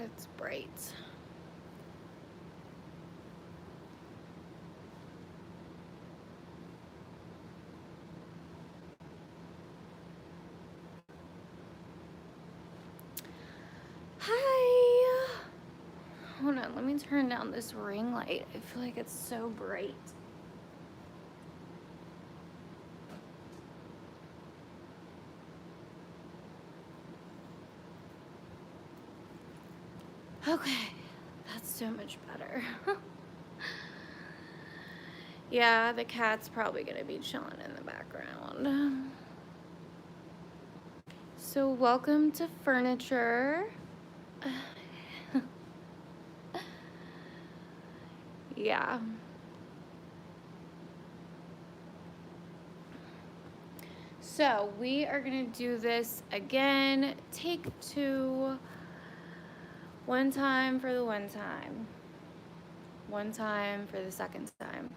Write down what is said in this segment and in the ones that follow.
It's bright. Hi. Hold on, let me turn down this ring light. I feel like it's so bright. Okay, that's so much better. Yeah, the cat's probably gonna be chilling in the background. So welcome to furniture. Yeah. So we are gonna do this again. Take two. One time for the one time. One time for the second time.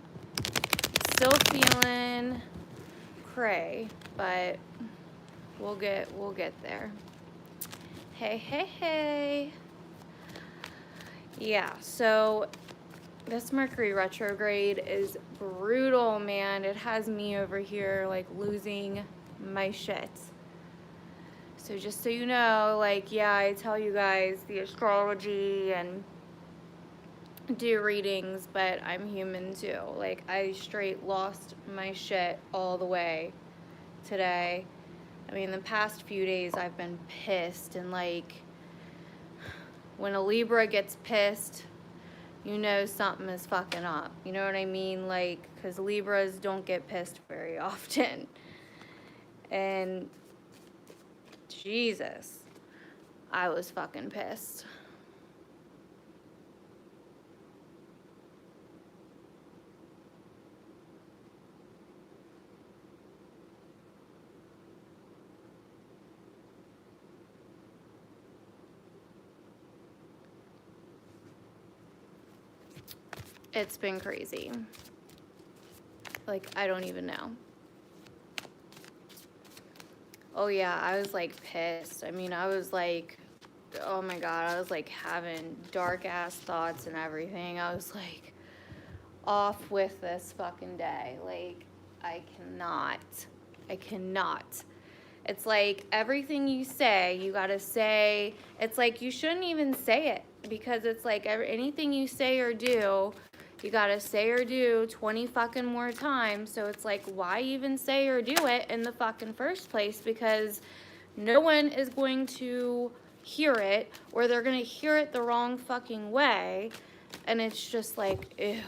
Still feeling cray, but we'll get there. Hey, hey, hey. Yeah, so this Mercury retrograde is brutal, man. It has me over here like losing my shit. So just so you know, like, yeah, I tell you guys the astrology and do readings, but I'm human too. Like, I straight lost my shit all the way today. I mean, the past few days I've been pissed, and like, when a Libra gets pissed, you know something is fucking up. You know what I mean? Like, because Libras don't get pissed very often. And Jesus, I was fucking pissed. It's been crazy. Like, I don't even know. Oh yeah, I was like pissed. I mean, I was like, oh my God, I was like having dark ass thoughts and everything. I was like off with this fucking day. Like, I cannot. It's like everything you say, you gotta say, it's like you shouldn't even say it, because it's like anything you say or do, you gotta say or do 20 fucking more times. So it's like, why even say or do it in the fucking first place? Because no one is going to hear it, or they're gonna hear it the wrong fucking way. And it's just like, ew,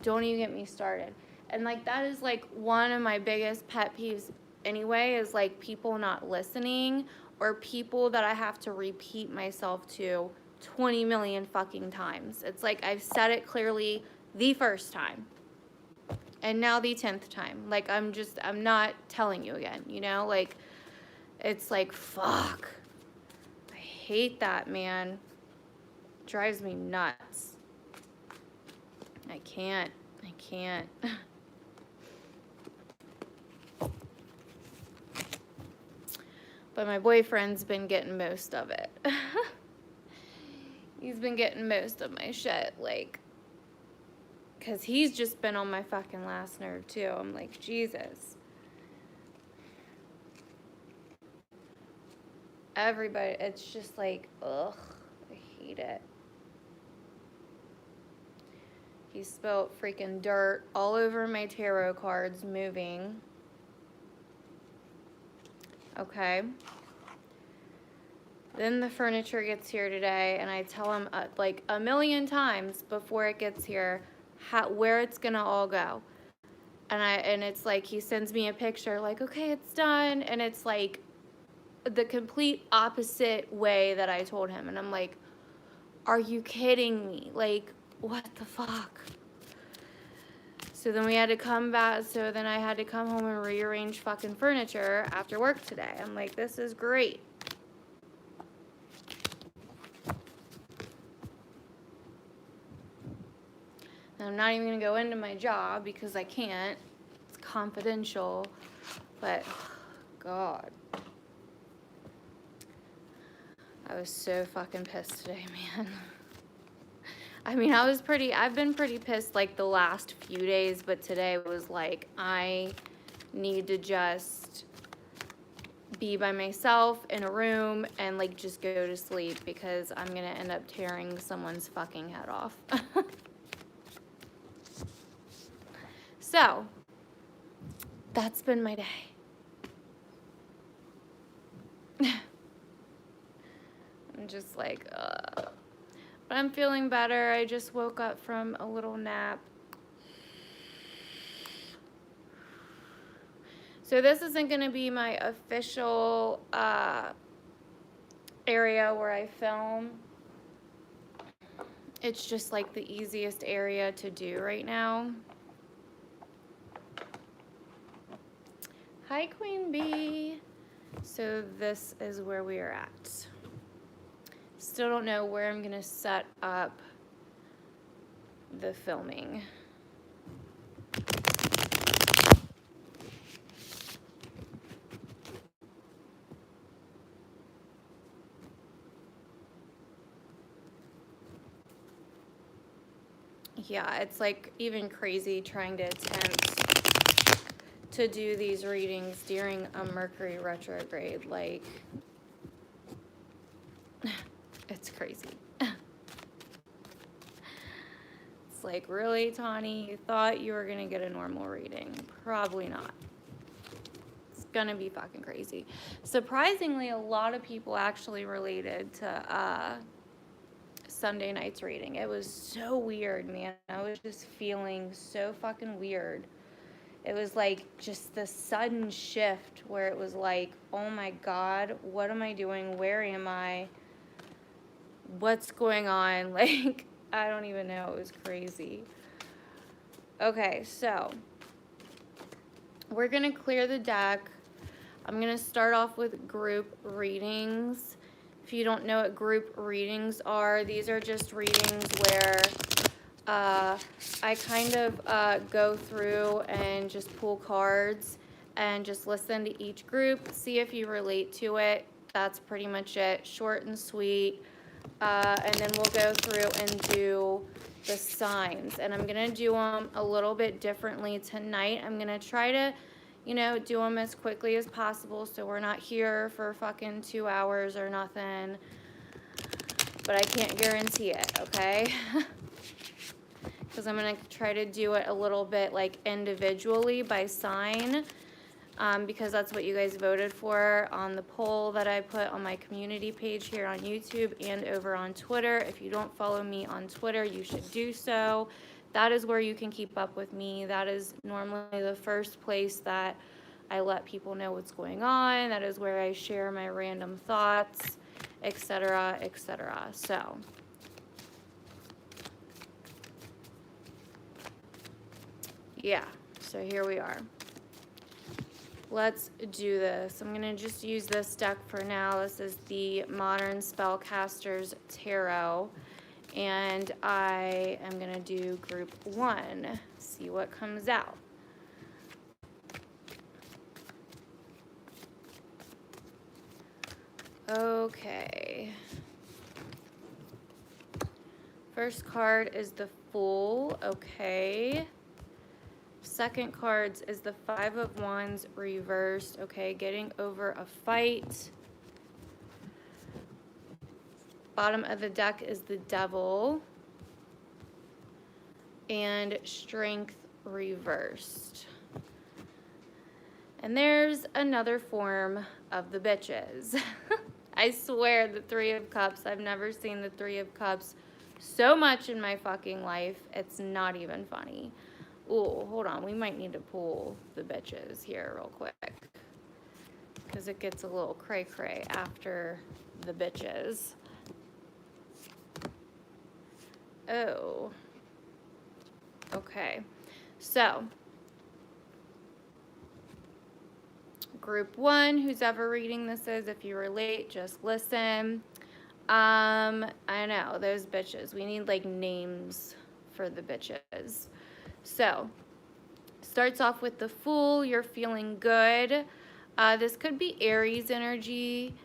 don't even get me started. And like, that is like one of my biggest pet peeves anyway, is like people not listening, or people that I have to repeat myself to 20 million fucking times. It's like, I've said it clearly the first time, and now the 10th time. Like, I'm not telling you again, you know? Like, it's like, fuck. I hate that, man. It drives me nuts. I can't. But my boyfriend's been getting most of it. He's been getting most of my shit, like, because he's just been on my fucking last nerve, too. I'm like, Jesus. Everybody, it's just like, ugh, I hate it. He spilled freaking dirt all over my tarot cards moving. Okay. Then the furniture gets here today, and I tell him like a million times before it gets here where it's gonna all go. And it's like, he sends me a picture like, okay, it's done, and it's like the complete opposite way that I told him. And I'm like, are you kidding me? Like, what the fuck? So then we had to come back. So then I had to come home and rearrange fucking furniture after work today. I'm like, this is great. And I'm not even going to go into my job because I can't. It's confidential. But, God. I was so fucking pissed today, man. I mean, I've been pretty pissed like the last few days, but today was like, I need to just be by myself in a room and like just go to sleep because I'm gonna end up tearing someone's fucking head off. So, that's been my day. I'm just like, ugh. But I'm feeling better. I just woke up from a little nap. So this isn't going to be my official area where I film. It's just like the easiest area to do right now. Hi, Queen Bee. So this is where we are at. Still don't know where I'm going to set up the filming. Yeah, it's like even crazy trying to attempt to do these readings during a Mercury retrograde. Like, it's crazy. It's like, really, Tawny? You thought you were going to get a normal reading? Probably not. It's going to be fucking crazy. Surprisingly, a lot of people actually related to Sunday night's reading. It was so weird, man. I was just feeling so fucking weird. It was like just the sudden shift where it was like, oh my God, what am I doing? Where am I? What's going on? Like, I don't even know. It was crazy. Okay, so we're going to clear the deck. I'm going to start off with group readings. If you don't know what group readings are, these are just readings where I kind of go through and just pull cards and just listen to each group, see if you relate to it. That's pretty much it. Short and sweet. And then we'll go through and do the signs. And I'm going to do them a little bit differently tonight. I'm going to try to, you know, do them as quickly as possible so we're not here for fucking 2 hours or nothing. But I can't guarantee it, okay? Because I'm going to try to do it a little bit like individually by sign. Because that's what you guys voted for on the poll that I put on my community page here on YouTube and over on Twitter. If you don't follow me on Twitter, you should do so. That is where you can keep up with me. That is normally the first place that I let people know what's going on. That is where I share my random thoughts, etc., etc. So, yeah, so here we are. Let's do this. I'm going to just use this deck for now. This is the Modern Spellcasters Tarot. And I am going to do group 1. See what comes out. Okay. First card is the Fool. Okay. Second cards is the Five of Wands reversed. Okay, getting over a fight. Bottom of the deck is the Devil. And Strength reversed. And there's another form of the bitches. I swear, the Three of Cups. I've never seen the Three of Cups so much in my fucking life. It's not even funny. Ooh, hold on. We might need to pull the bitches here real quick. Because it gets a little cray-cray after the bitches. Oh. Okay. So, group 1, who's ever reading this is, if you relate, just listen. I know, those bitches. We need, like, names for the bitches. So, starts off with the Fool. You're feeling good. This could be Aries energy.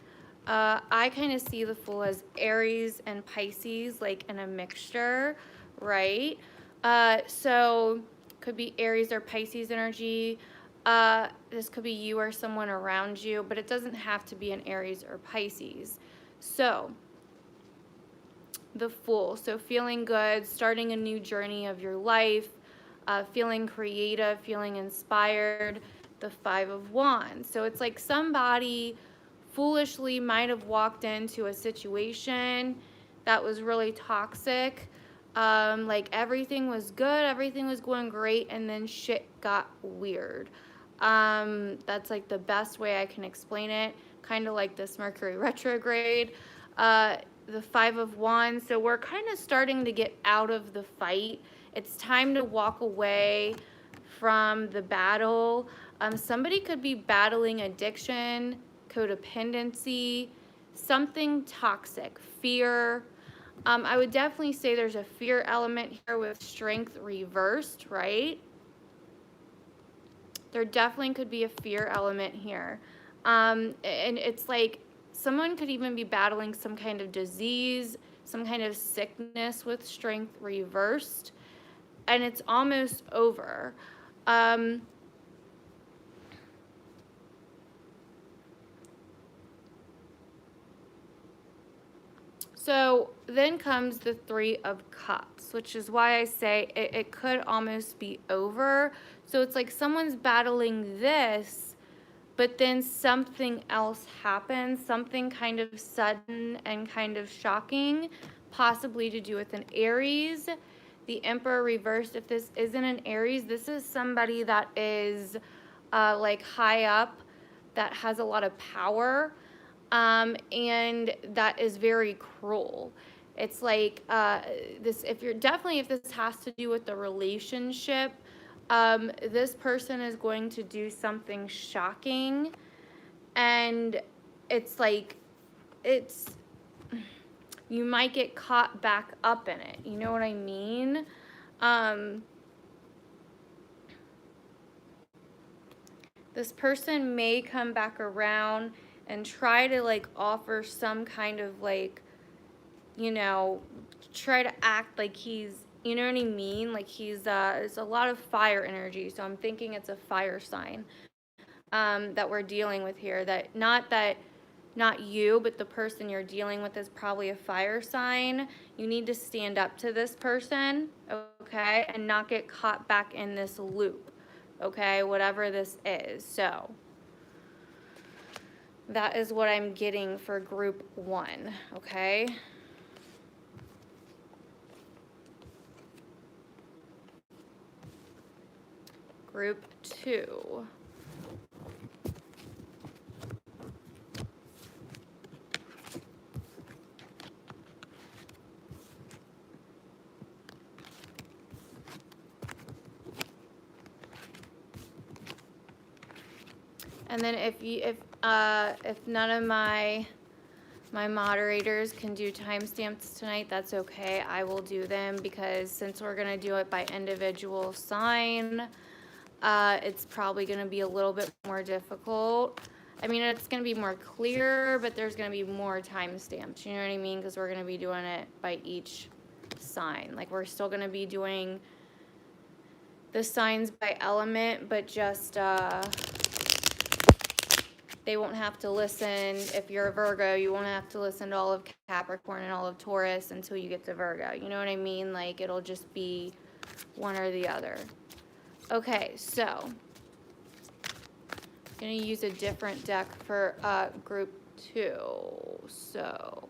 I kind of see the Fool as Aries and Pisces, like in a mixture, right? So could be Aries or Pisces energy. This could be you or someone around you, but it doesn't have to be an Aries or Pisces. So the Fool, so feeling good, starting a new journey of your life, feeling creative, feeling inspired. The Five of Wands, so it's like somebody foolishly might have walked into a situation that was really toxic. Like everything was good, everything was going great, and then shit got weird. That's like the best way I can explain it, kind of like this Mercury retrograde. The Five of Wands, so we're kind of starting to get out of the fight. It's time to walk away from the battle. Somebody could be battling addiction, codependency, something toxic, fear. I would definitely say there's a fear element here with strength reversed, right? There definitely could be a fear element here. And it's like someone could even be battling some kind of disease, some kind of sickness with strength reversed, and it's almost over. So then comes the Three of Cups, which is why I say it could almost be over. So it's like someone's battling this, but then something else happens, something kind of sudden and kind of shocking, possibly to do with an Aries. The Emperor reversed, if this isn't an Aries, this is somebody that is like high up, that has a lot of power. And that is very cruel. It's like this, if this has to do with the relationship, this person is going to do something shocking, and it's like, you might get caught back up in it. You know what I mean? This person may come back around and try to like offer some kind of like, you know, try to act like he's, you know what I mean? Like he's, it's a lot of fire energy. So I'm thinking it's a fire sign that we're dealing with here. Not you, but the person you're dealing with is probably a fire sign. You need to stand up to this person, okay? And not get caught back in this loop, okay? Whatever this is. So that is what I'm getting for group 1, okay? Group 2. And then if none of my moderators can do timestamps tonight, that's okay. I will do them, because since we're going to do it by individual sign, it's probably going to be a little bit more difficult. I mean, it's going to be more clear, but there's going to be more timestamps. You know what I mean? Because we're going to be doing it by each sign. Like, we're still going to be doing the signs by element, but just they won't have to listen. If you're a Virgo, you won't have to listen to all of Capricorn and all of Taurus until you get to Virgo. You know what I mean? Like, it'll just be one or the other. Okay, so I'm going to use a different deck for group 2. So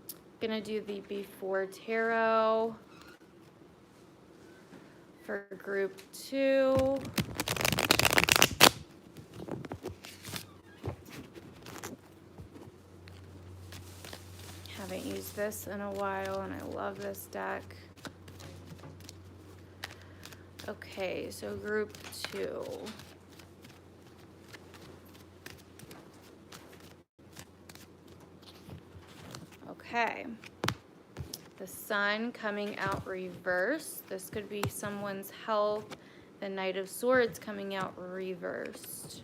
I'm going to do the Before Tarot for group 2. Haven't used this in a while, and I love this deck. Okay, so group 2. Okay. The Sun coming out reversed. This could be someone's health. The Knight of Swords coming out reversed.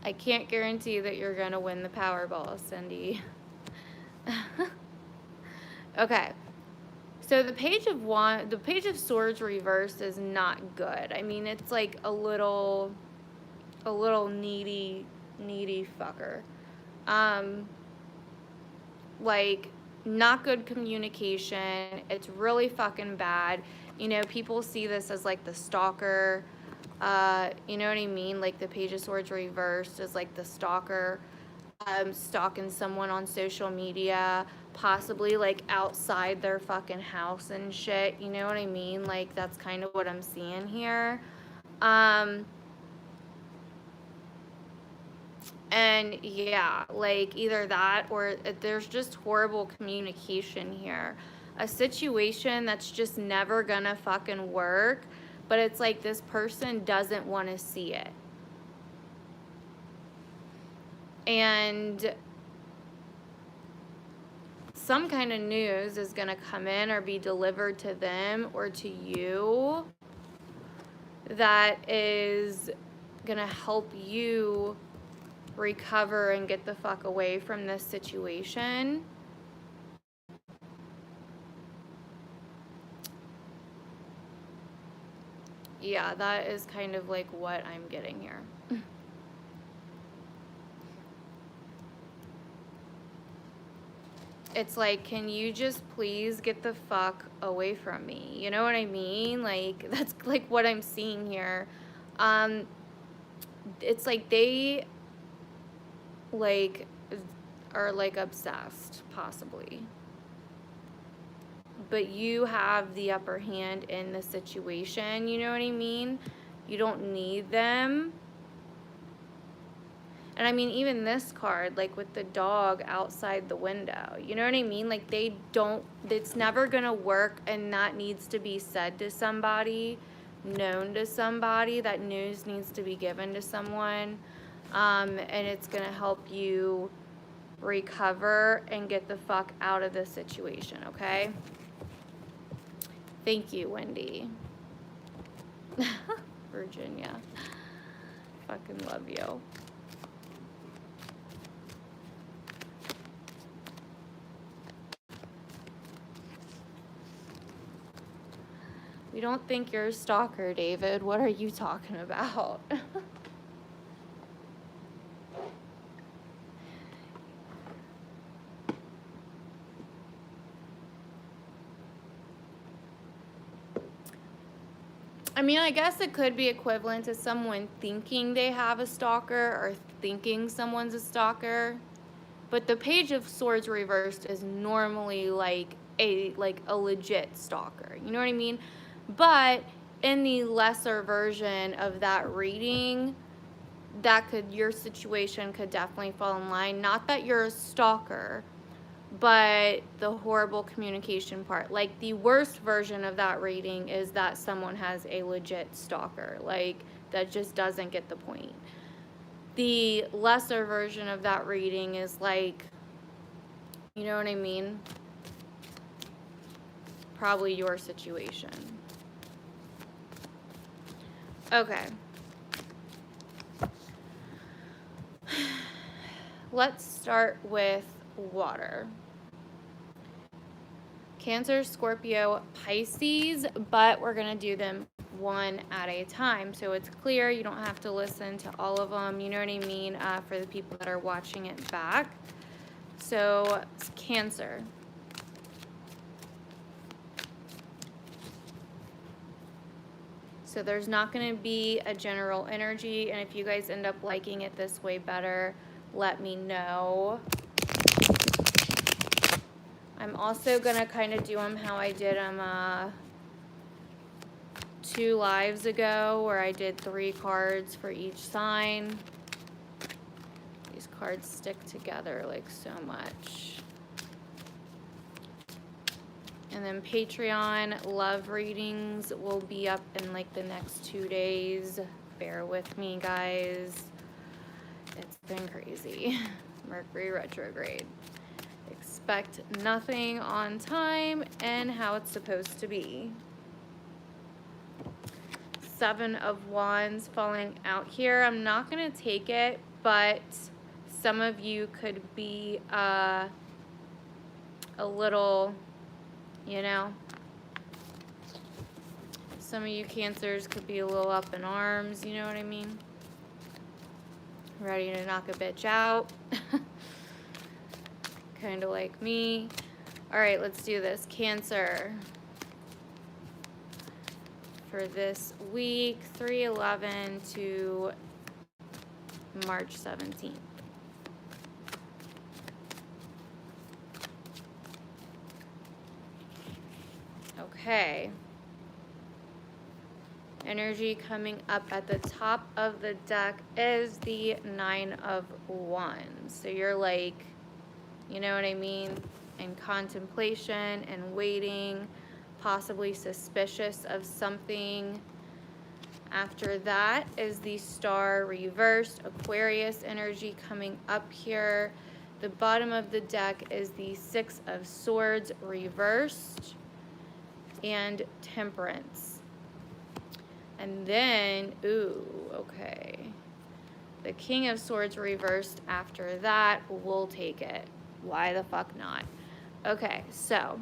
I can't guarantee that you're going to win the Powerball, Cindy. Okay. So the Page of Swords reversed is not good. I mean, it's like a little needy fucker. Like, not good communication. It's really fucking bad. You know, people see this as like the stalker. You know what I mean? Like the Page of Swords reversed is like the stalker, stalking someone on social media, possibly like outside their fucking house and shit. You know what I mean? Like that's kind of what I'm seeing here. And yeah, like either that or there's just horrible communication here. A situation that's just never gonna fucking work, but it's like this person doesn't want to see it. And some kind of news is gonna come in or be delivered to them or to you that is gonna help you recover and get the fuck away from this situation. Yeah, that is kind of like what I'm getting here. It's like, can you just please get the fuck away from me? You know what I mean? Like, that's like what I'm seeing here. It's like they like are like obsessed, possibly, but you have the upper hand in the situation. You know what I mean? You don't need them. And I mean, even this card, like with the dog outside the window, you know what I mean? Like they don't, it's never gonna work, and that needs to be said to somebody, known to somebody. That news needs to be given to someone. And it's gonna help you recover and get the fuck out of this situation, okay? Thank you, Wendy. Virginia. Fucking love you. We don't think you're a stalker, David. What are you talking about? I mean, I guess it could be equivalent to someone thinking they have a stalker or thinking someone's a stalker. But the Page of Swords reversed is normally like a legit stalker. You know what I mean? But in the lesser version of that reading, your situation could definitely fall in line. Not that you're a stalker, but the horrible communication part. Like the worst version of that reading is that someone has a legit stalker, like that just doesn't get the point. The lesser version of that reading is like, you know what I mean? Probably your situation. Okay. Let's start with water. Cancer, Scorpio, Pisces, but we're going to do them one at a time so it's clear. You don't have to listen to all of them. You know what I mean? For the people that are watching it back. So, Cancer. So there's not going to be a general energy, and if you guys end up liking it this way better, let me know. I'm also going to kind of do them how I did them 2 lives ago, where I did 3 cards for each sign. These cards stick together like so much. And then Patreon love readings will be up in like the next 2 days. Bear with me, guys. It's been crazy. Mercury retrograde. Expect nothing on time and how it's supposed to be. 7 of Wands falling out here. I'm not going to take it but some of you could be a little, you know, some of you Cancers could be a little up in arms, you know what I mean? Ready to knock a bitch out. Kind of like me. All right, let's do this. Cancer. For this week, 3/11 to March 17th. Okay. Energy coming up at the top of the deck is the Nine of Wands. So you're like, you know what I mean, in contemplation and waiting, possibly suspicious of something. After that is the Star reversed, Aquarius energy coming up here. The bottom of the deck is the Six of Swords reversed and Temperance. And then, ooh, okay. The King of Swords reversed after that. We'll take it. Why the fuck not? Okay, so.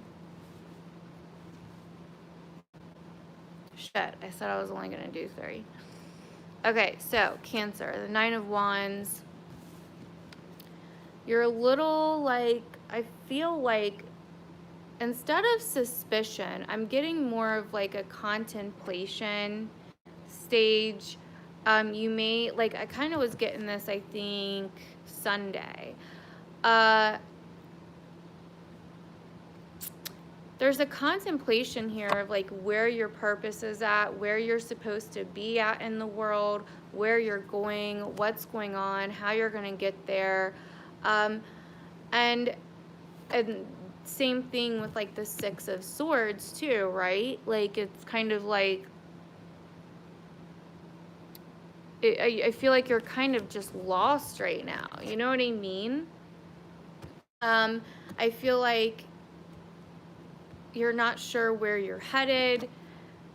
Shit, I said I was only going to do 3. Okay, so Cancer, the Nine of Wands. You're a little like, I feel like instead of suspicion, I'm getting more of like a contemplation stage. You may, like, I kind of was getting this, I think, Sunday. There's a contemplation here of like where your purpose is at, where you're supposed to be at in the world, where you're going, what's going on, how you're going to get there. And same thing with like the Six of Swords too, right? Like it's kind of like, I feel like you're kind of just lost right now. You know what I mean? I feel like you're not sure where you're headed.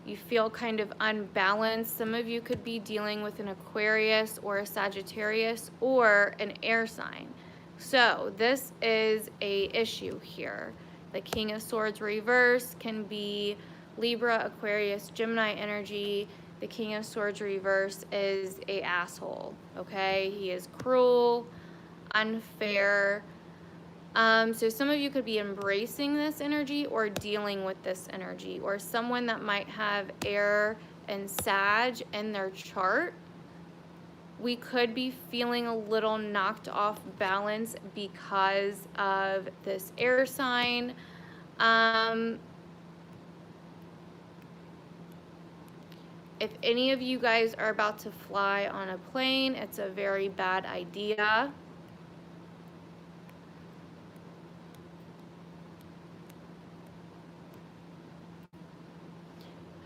You feel kind of unbalanced. Some of you could be dealing with an Aquarius or a Sagittarius or an air sign. So this is a issue here. The King of Swords reverse can be Libra, Aquarius, Gemini energy. The King of Swords reverse is a asshole, okay? He is cruel, unfair. So some of you could be embracing this energy or dealing with this energy, or someone that might have air and Sag in their chart. We could be feeling a little knocked off balance because of this air sign. If any of you guys are about to fly on a plane, it's a very bad idea.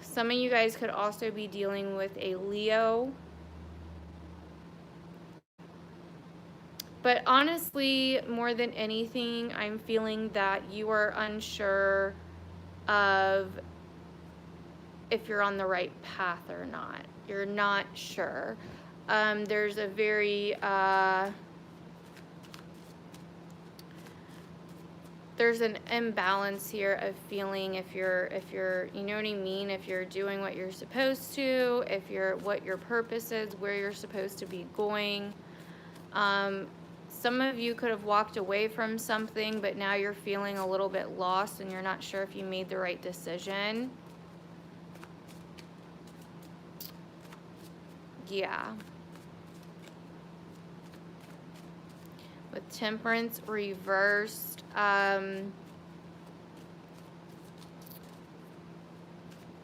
Some of you guys could also be dealing with a Leo. But honestly, more than anything, I'm feeling that you are unsure of if you're on the right path or not. You're not sure. There's a very there's an imbalance here of feeling if you're you know what I mean, if you're doing what you're supposed to, if you're what your purpose is, where you're supposed to be going. Some of you could have walked away from something, but now you're feeling a little bit lost and you're not sure if you made the right decision. Yeah. With Temperance reversed,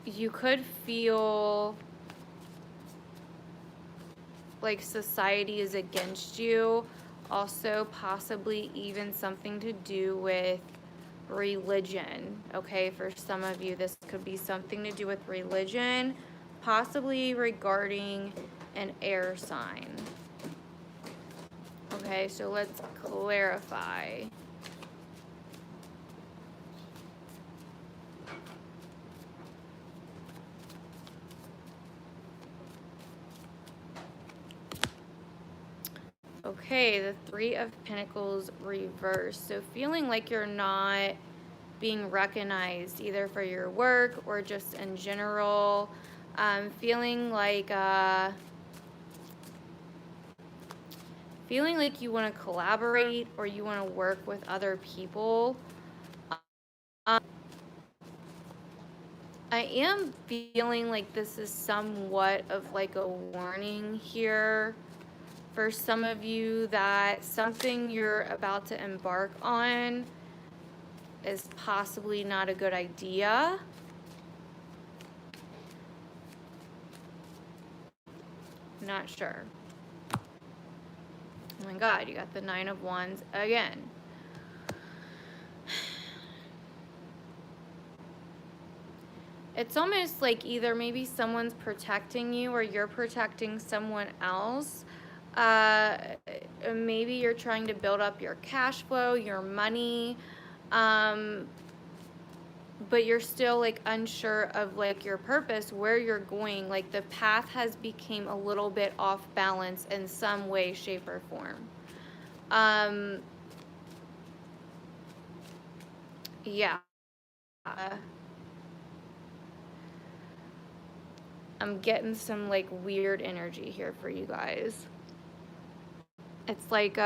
you could feel like society is against you. Also, possibly even something to do with religion. Okay, for some of you, this could be something to do with religion, possibly regarding an air sign. Okay, so let's clarify. Okay, the Three of Pentacles reversed. So feeling like you're not being recognized either for your work or just in general. Feeling like you want to collaborate or you want to work with other people. Um, I am feeling like this is somewhat of like a warning here for some of you that something you're about to embark on is possibly not a good idea. Not sure. Oh my God, you got the Nine of Wands again. It's almost like either maybe someone's protecting you or you're protecting someone else. Maybe you're trying to build up your cash flow, your money, but you're still like unsure of like your purpose, where you're going. Like the path has become a little bit off balance in some way, shape, or form. Yeah. I'm getting some like weird energy here for you guys. It's like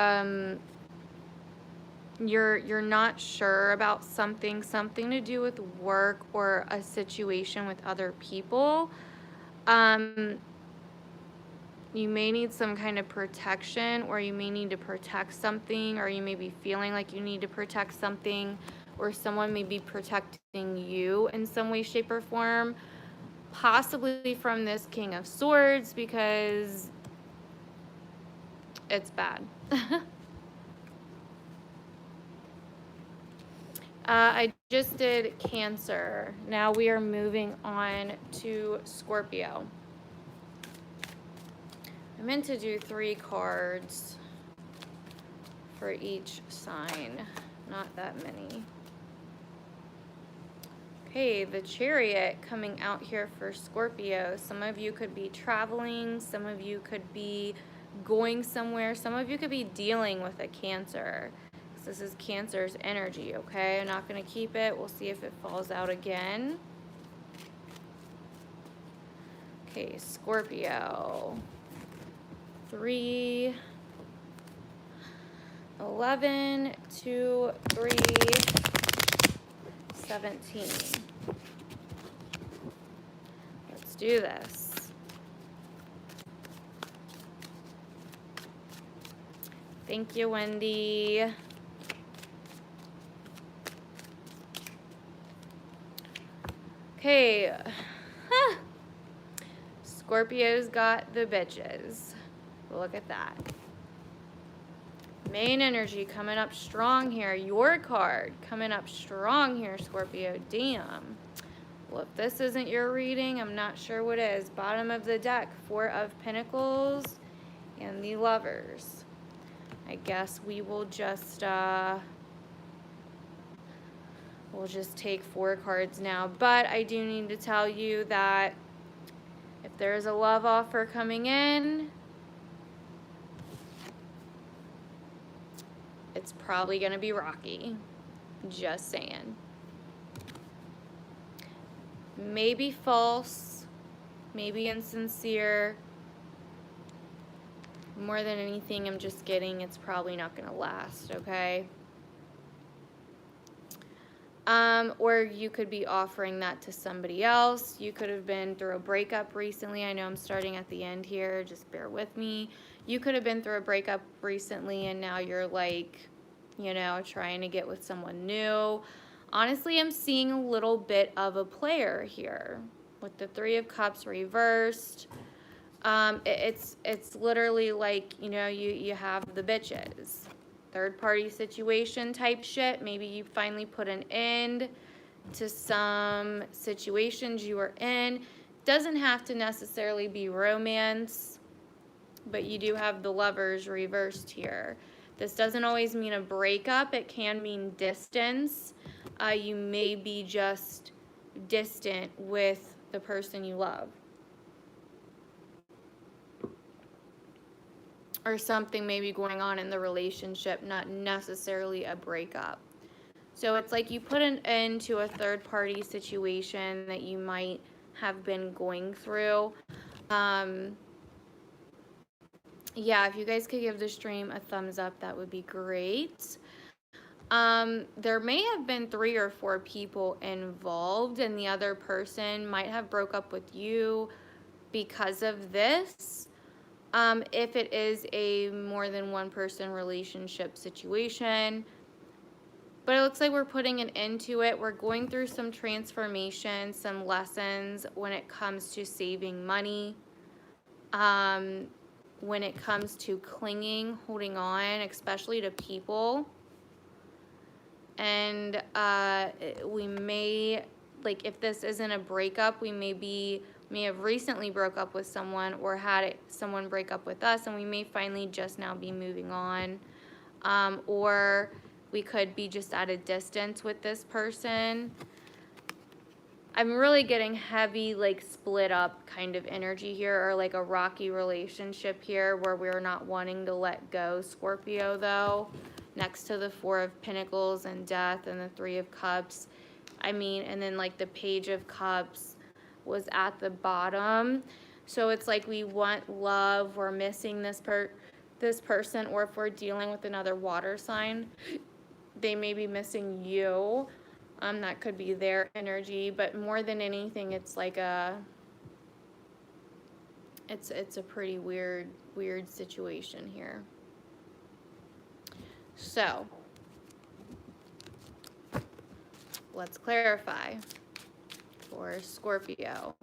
you're not sure about something to do with work or a situation with other people. You may need some kind of protection, or you may need to protect something, or you may be feeling like you need to protect something, or someone may be protecting you in some way, shape, or form, possibly from this King of Swords, because it's bad. I just did Cancer. Now we are moving on to Scorpio. I meant to do 3 cards for each sign, not that many. Okay, the Chariot coming out here for Scorpio. Some of you could be traveling, some of you could be going somewhere, some of you could be dealing with a Cancer. This is Cancer's energy, okay? I'm not going to keep it. We'll see if it falls out again. Okay, Scorpio. 3, 11, 2, 3, 17. Let's do this. Thank you, Wendy. Okay. Scorpio's got the bitches. Look at that. Main energy coming up strong here. Your card coming up strong here, Scorpio. Damn. Well, if this isn't your reading, I'm not sure what is. Bottom of the deck, 4 of Pentacles and the Lovers. I guess we will just we'll just take 4 cards now. But I do need to tell you that if there's a love offer coming in, it's probably going to be rocky. Just saying. Maybe false, maybe insincere. More than anything, I'm just getting it's probably not going to last, okay? Or you could be offering that to somebody else. You could have been through a breakup recently. I know I'm starting at the end here. Just bear with me. You could have been through a breakup recently and now you're like, you know, trying to get with someone new. Honestly, I'm seeing a little bit of a player here with the 3 of Cups reversed. It's literally like, you know, you have the bitches. Third party situation type shit. Maybe you finally put an end to some situations you were in. Doesn't have to necessarily be romance, but you do have the Lovers reversed here. This doesn't always mean a breakup. It can mean distance. You may be just distant with the person you love. or something maybe going on in the relationship, not necessarily a breakup. So it's like you put an end to a third-party situation that you might have been going through. Yeah, if you guys could give the stream a thumbs up, that would be great. There may have been 3 or 4 people involved, and the other person might have broke up with you because of this. If it is a more than one person relationship situation. But it looks like we're putting an end to it. We're going through some transformation, some lessons when it comes to saving money. When it comes to clinging, holding on, especially to people. And we may, like, if this isn't a breakup, we may have recently broke up with someone or had someone break up with us, and we may finally just now be moving on. Or we could be just at a distance with this person. I'm really getting heavy, like, split up kind of energy here, or like a rocky relationship here where we're not wanting to let go, Scorpio, though. Next to the 4 of Pentacles and Death and the 3 of Cups. I mean, and then like the Page of Cups was at the bottom. So it's like we want love, we're missing this person, or if we're dealing with another water sign, they may be missing you. That could be their energy, but more than anything, it's like it's a pretty weird situation here. So, let's clarify for Scorpio.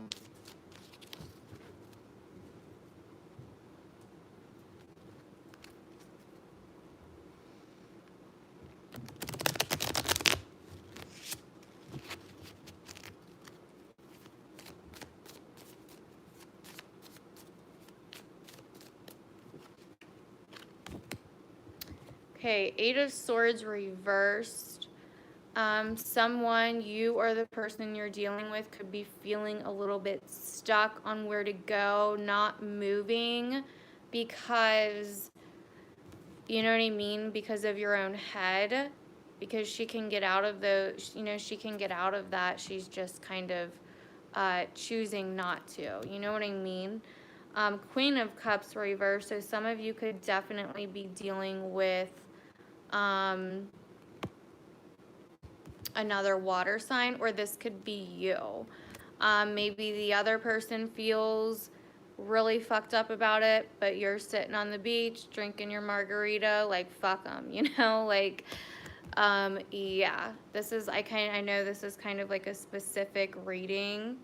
Okay, 8 of Swords reversed. Someone, you or the person you're dealing with, could be feeling a little bit stuck on where to go, not moving because, you know what I mean, because of your own head, because she can get out of she can get out of that. She's just kind of choosing not to, you know what I mean? Queen of Cups reversed, so some of you could definitely be dealing with another water sign, or this could be you. Maybe the other person feels really fucked up about it, but you're sitting on the beach drinking your margarita, like, fuck them, you know, like, yeah, this is, I know this is kind of like a specific reading.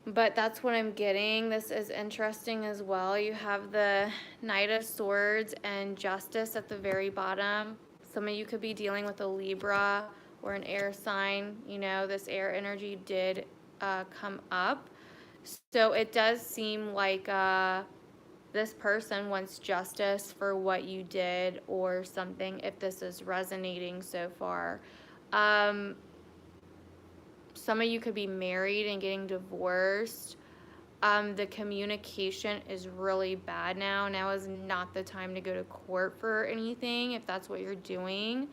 But that's what I'm getting. This is interesting as well. You have the Knight of Swords and Justice at the very bottom. Some of you could be dealing with a Libra or an air sign. You know, this air energy did come up. So it does seem like this person wants justice for what you did or something, if this is resonating so far. Some of you could be married and getting divorced. The communication is really bad now. Now is not the time to go to court for anything, if that's what you're doing.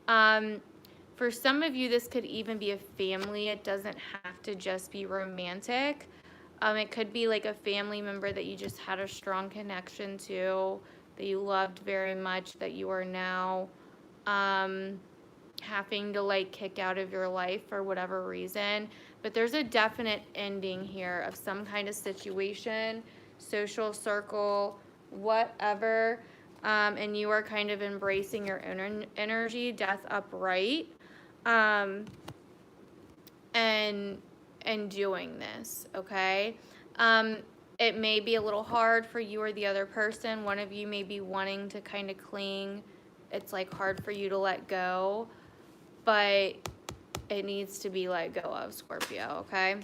For some of you, this could even be a family. It doesn't have to just be romantic. It could be like a family member that you just had a strong connection to, that you loved very much, that you are now having to, like, kick out of your life for whatever reason. But there's a definite ending here of some kind of situation, social circle, whatever, and you are kind of embracing your own energy, Death upright, and doing this, okay? It may be a little hard for you or the other person. One of you may be wanting to kind of cling. It's like hard for you to let go, but it needs to be let go of, Scorpio, okay?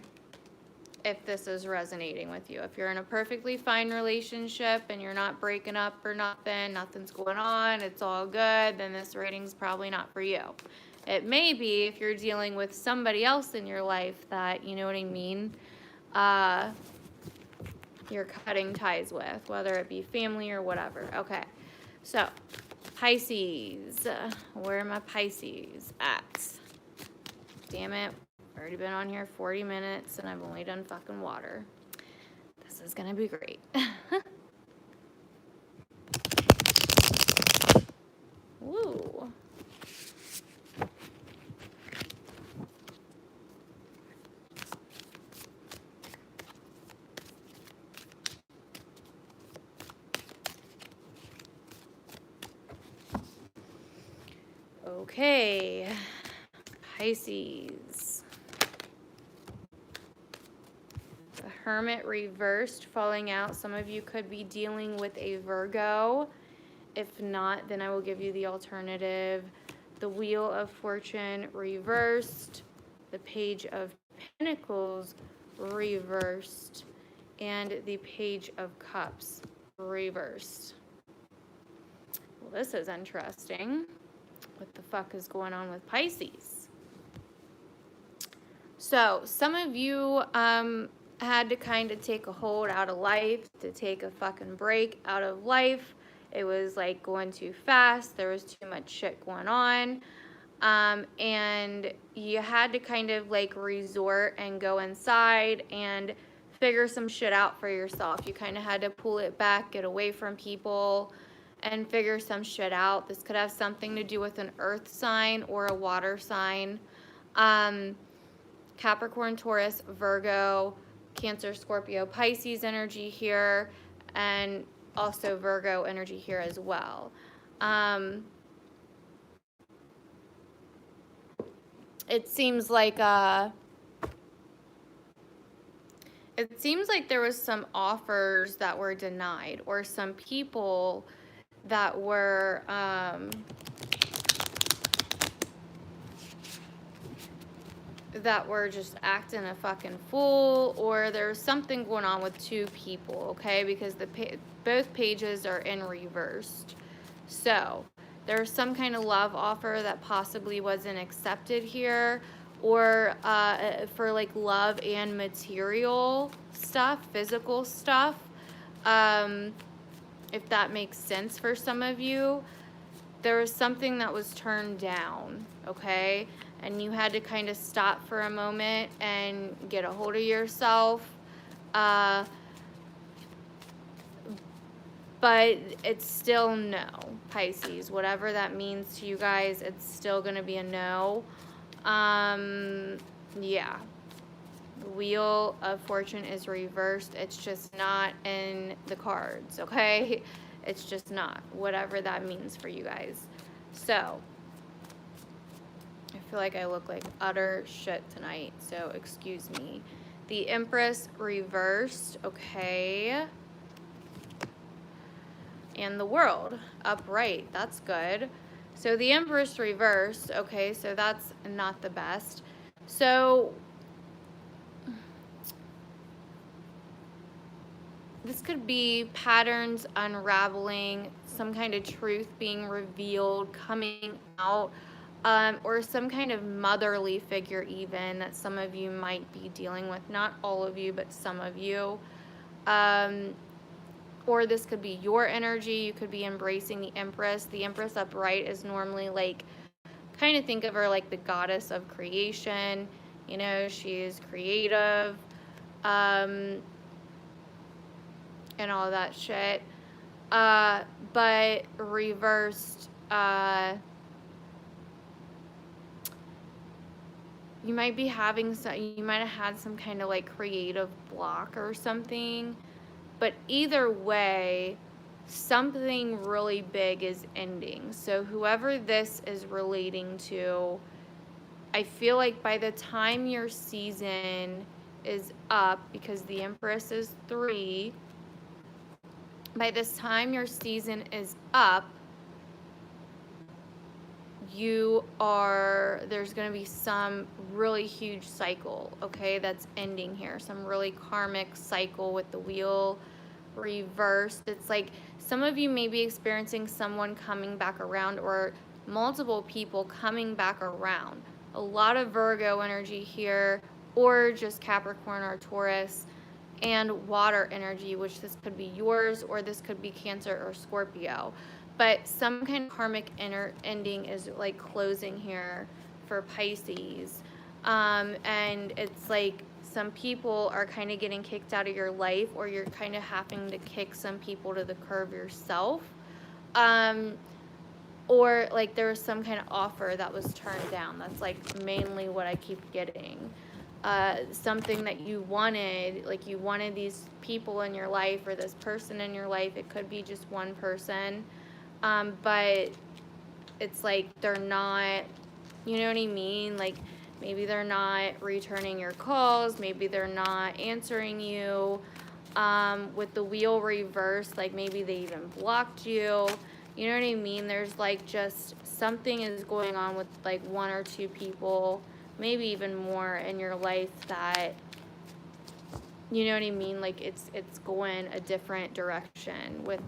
If this is resonating with you. If you're in a perfectly fine relationship and you're not breaking up or nothing, nothing's going on, it's all good, then this reading's probably not for you. It may be if you're dealing with somebody else in your life that, you know what I mean, you're cutting ties with, whether it be family or whatever. Okay, so Pisces. Where are my Pisces at? Damn it. Already been on here 40 minutes and I've only done fucking water. This is gonna be great. Woo. Okay, Pisces. The Hermit reversed, falling out. Some of you could be dealing with a Virgo. If not, then I will give you the alternative. The Wheel of Fortune reversed, the Page of Pentacles reversed, and the Page of Cups reversed. Well, this is interesting. What the fuck is going on with Pisces? So some of you had to kind of take a hold out of life, to take a fucking break out of life. It was like going too fast. There was too much shit going on. And you had to kind of like resort and go inside and figure some shit out for yourself. You kind of had to pull it back, get away from people, and figure some shit out. This could have something to do with an earth sign or a water sign. Capricorn, Taurus, Virgo, Cancer, Scorpio, Pisces energy here, and also Virgo energy here as well. It seems like there was some offers that were denied, or some people that were just acting a fucking fool, or there's something going on with two people, okay? Because both pages are in reversed. So there's some kind of love offer that possibly wasn't accepted here, or for like love and material stuff, physical stuff. If that makes sense for some of you, there was something that was turned down, okay? And you had to kind of stop for a moment and get a hold of yourself. But it's still no, Pisces. Whatever that means to you guys, it's still going to be a no. Yeah. The Wheel of Fortune is reversed. It's just not in the cards, okay? It's just not. Whatever that means for you guys. So, I feel like I look like utter shit tonight, so excuse me. The Empress reversed, okay. And the World upright, that's good. So the Empress reversed, okay, so that's not the best. So this could be patterns unraveling, some kind of truth being revealed, coming out, or some kind of motherly figure even that some of you might be dealing with. Not all of you, but some of you. Or this could be your energy. You could be embracing the Empress. The Empress upright is normally like, kind of think of her like the goddess of creation. You know, she is creative. And all that shit. But reversed, you might be having you might have had some kind of like creative block or something. But either way, something really big is ending. So whoever this is relating to, I feel like by the time your season is up, because the Empress is 3, by this time your season is up, there's going to be some really huge cycle, okay, that's ending here. Some really karmic cycle with the Wheel reversed. It's like some of you may be experiencing someone coming back around, or multiple people coming back around. A lot of Virgo energy here, or just Capricorn or Taurus, and water energy, which this could be yours, or this could be Cancer or Scorpio. But some kind of karmic ending is like closing here for Pisces. And it's like some people are kind of getting kicked out of your life, or you're kind of having to kick some people to the curb yourself. Or like there was some kind of offer that was turned down. That's like mainly what I keep getting. Something that you wanted, like you wanted these people in your life or this person in your life. It could be just one person. But it's like they're not, you know what I mean? Like maybe they're not returning your calls. Maybe they're not answering you. With the wheel reversed, like maybe they even blocked you. You know what I mean? There's like just something is going on with like one or two people, maybe even more in your life that, you know what I mean? Like it's going a different direction with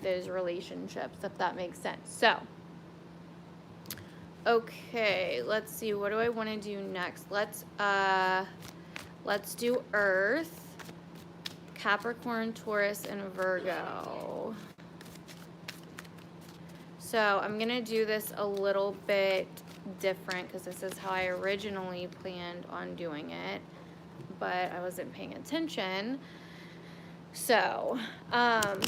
those relationships, if that makes sense. So, okay, let's see. What do I want to do next? Let's do Earth, Capricorn, Taurus, and Virgo. So I'm going to do this a little bit different because this is how I originally planned on doing it, but I wasn't paying attention. So, I'm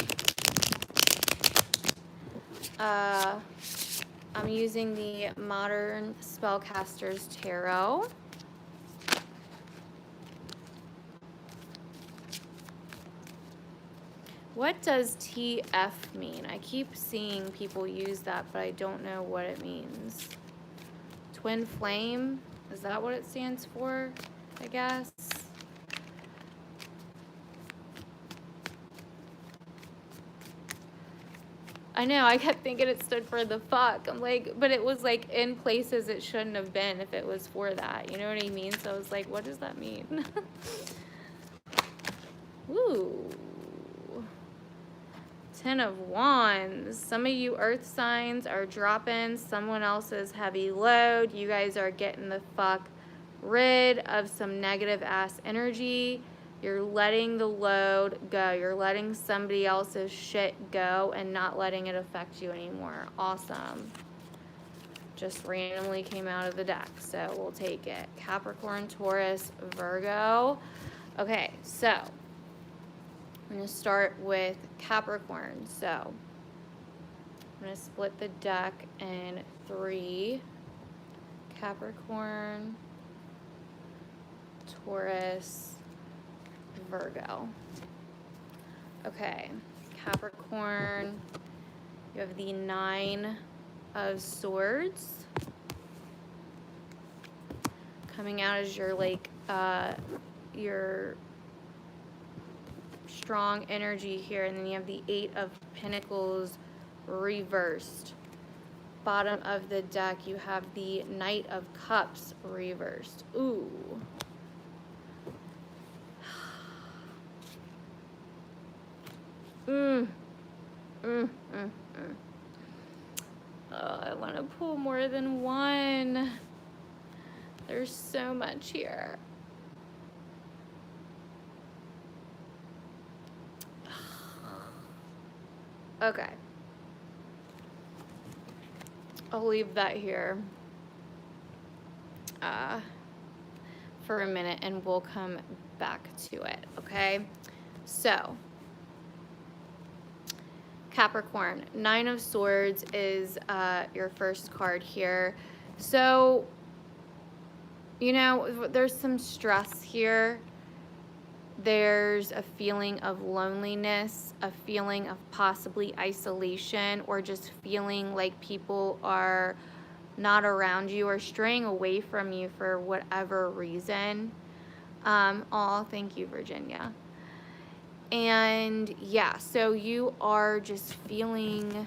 using the Modern Spellcasters Tarot. What does TF mean? I keep seeing people use that, but I don't know what it means. Twin flame? Is that what it stands for? I guess. I know, I kept thinking it stood for the fuck. I'm like, but it was like in places it shouldn't have been if it was for that. You know what I mean? So I was like, what does that mean? Ooh. 10 of Wands. Some of you earth signs are dropping someone else's heavy load. You guys are getting the fuck rid of some negative ass energy. You're letting the load go. You're letting somebody else's shit go and not letting it affect you anymore. Awesome. Just randomly came out of the deck, so we'll take it. Capricorn, Taurus, Virgo. Okay, so I'm going to start with Capricorn. So I'm going to split the deck in 3. Capricorn, Taurus, Virgo. Okay, Capricorn, you have the 9 of Swords coming out as your like your strong energy here, and then you have the 8 of Pentacles reversed. Bottom of the deck you have the Knight of Cups reversed. Ooh. Oh, I want to pull more than one. There's so much here. Okay. I'll leave that here for a minute and we'll come back to it, okay? So, Capricorn, 9 of Swords is your first card here. So, you know, there's some stress here. There's a feeling of loneliness, a feeling of possibly isolation, or just feeling like people are not around you or straying away from you for whatever reason. Oh, thank you, Virginia. And yeah, so you are just feeling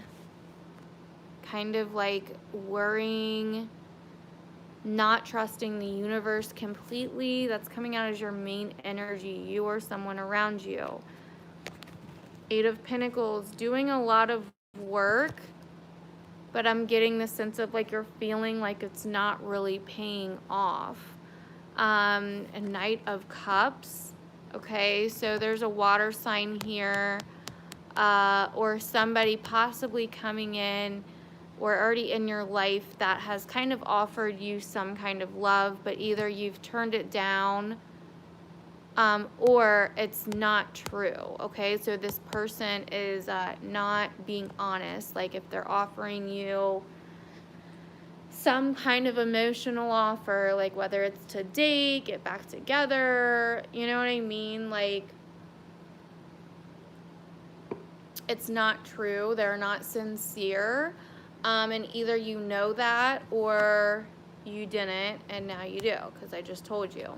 kind of like worrying, not trusting the universe completely. That's coming out as your main energy, you or someone around you. 8 of Pentacles, doing a lot of work but I'm getting the sense of like you're feeling like it's not really paying off. A Knight of Cups. Okay, so there's a water sign here, or somebody possibly coming in or already in your life that has kind of offered you some kind of love, but either you've turned it down, or it's not true. Okay, so this person is not being honest. Like if they're offering you some kind of emotional offer, like whether it's to date, get back together, you know what I mean? Like, it's not true. They're not sincere. And either you know that or you didn't, and now you do, because I just told you.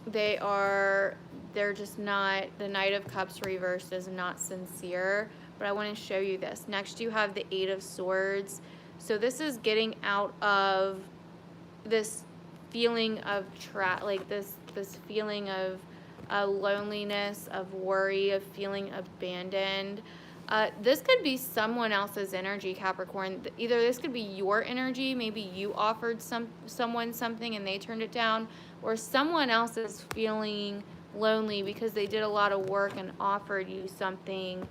They're just not, the Knight of Cups reversed is not sincere. But I want to show you this. Next you have the Eight of Swords. So this is getting out of this feeling of like this feeling of loneliness, of worry, of feeling abandoned. This could be someone else's energy, Capricorn. Either this could be your energy, maybe you offered someone something and they turned it down, or someone else is feeling lonely because they did a lot of work and offered you something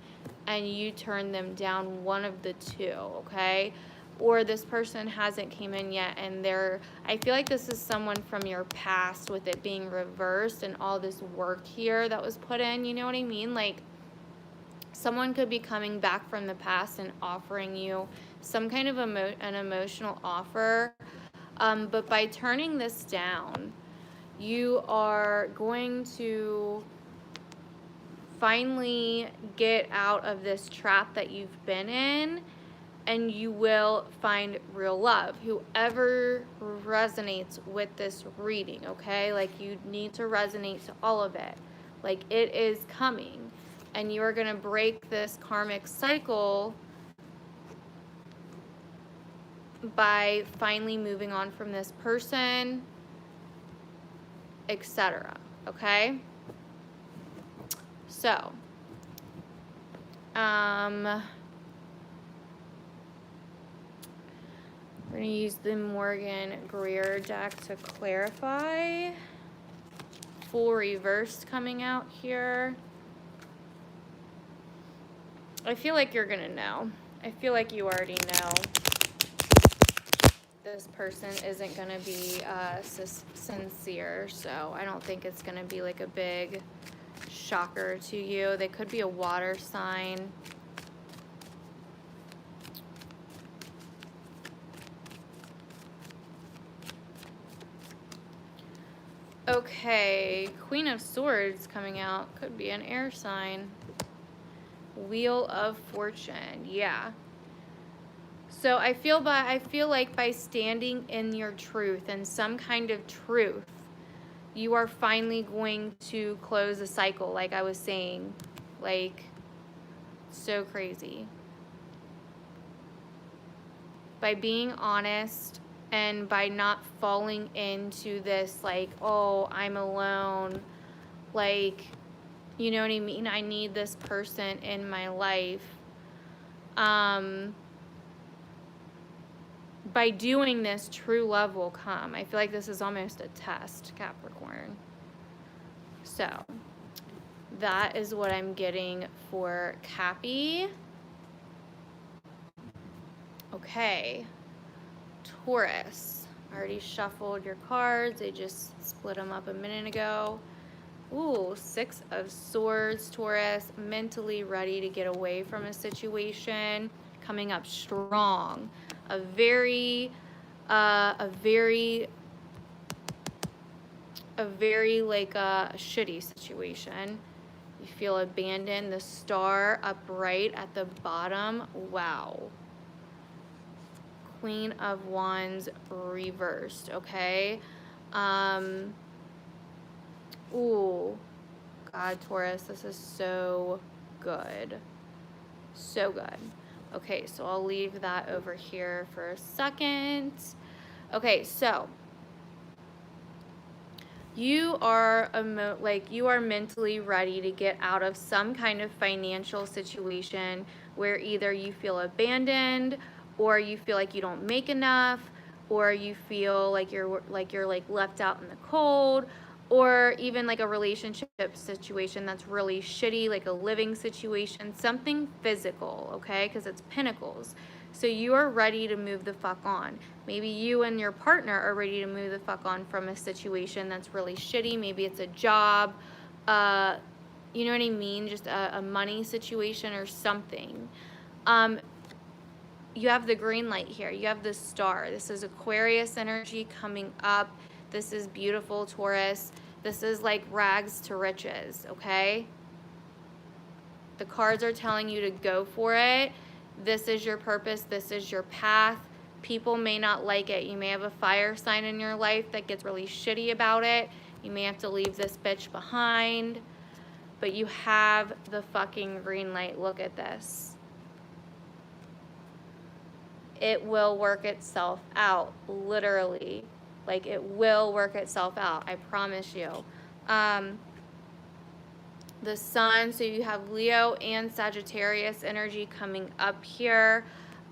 and you turned them down, one of the two, okay? Or this person hasn't came in yet and I feel like this is someone from your past with it being reversed and all this work here that was put in, you know what I mean? Like someone could be coming back from the past and offering you some kind of an emotional offer, but by turning this down, you are going to finally get out of this trap that you've been in, and you will find real love. Whoever resonates with this reading, okay? Like you need to resonate to all of it. Like it is coming, and you are going to break this karmic cycle by finally moving on from this person, etc. Okay? So, we're going to use the Morgan Greer deck to clarify. Full reverse coming out here. I feel like you're going to know. I feel like you already know. This person isn't going to be sincere, so I don't think it's going to be like a big shocker to you. They could be a water sign. Okay, Queen of Swords coming out. Could be an air sign. Wheel of Fortune. Yeah. So I feel like by standing in your truth and some kind of truth, you are finally going to close a cycle, like I was saying. Like, so crazy. By being honest and by not falling into this, like, oh, I'm alone. Like, you know what I mean? I need this person in my life. By doing this, true love will come. I feel like this is almost a test, Capricorn. So, that is what I'm getting for Cappy. Okay. Taurus. I already shuffled your cards. I just split them up a minute ago. Ooh, Six of Swords, Taurus. Mentally ready to get away from a situation. Coming up strong. A very like a shitty situation. You feel abandoned. The star upright at the bottom. Wow. Queen of Wands reversed. Okay. Ooh. God, Taurus, this is so good. So good. Okay, so I'll leave that over here for a second. Okay, so You are you are mentally ready to get out of some kind of financial situation where either you feel abandoned, or you feel like you don't make enough, or you feel like you're left out in the cold, or even like a relationship situation that's really shitty, like a living situation, something physical, okay? Because it's pentacles. So you are ready to move the fuck on. Maybe you and your partner are ready to move the fuck on from a situation that's really shitty. Maybe it's a job, you know what I mean? Just a money situation or something. You have the green light here. You have the star. This is Aquarius energy coming up. This is beautiful, Taurus. This is like rags to riches, okay? The cards are telling you to go for it. This is your purpose. This is your path. People may not like it. You may have a fire sign in your life that gets really shitty about it. You may have to leave this bitch behind. But you have the fucking green light. Look at this. It will work itself out, literally. Like, it will work itself out. I promise you. The sun, so you have Leo and Sagittarius energy coming up here.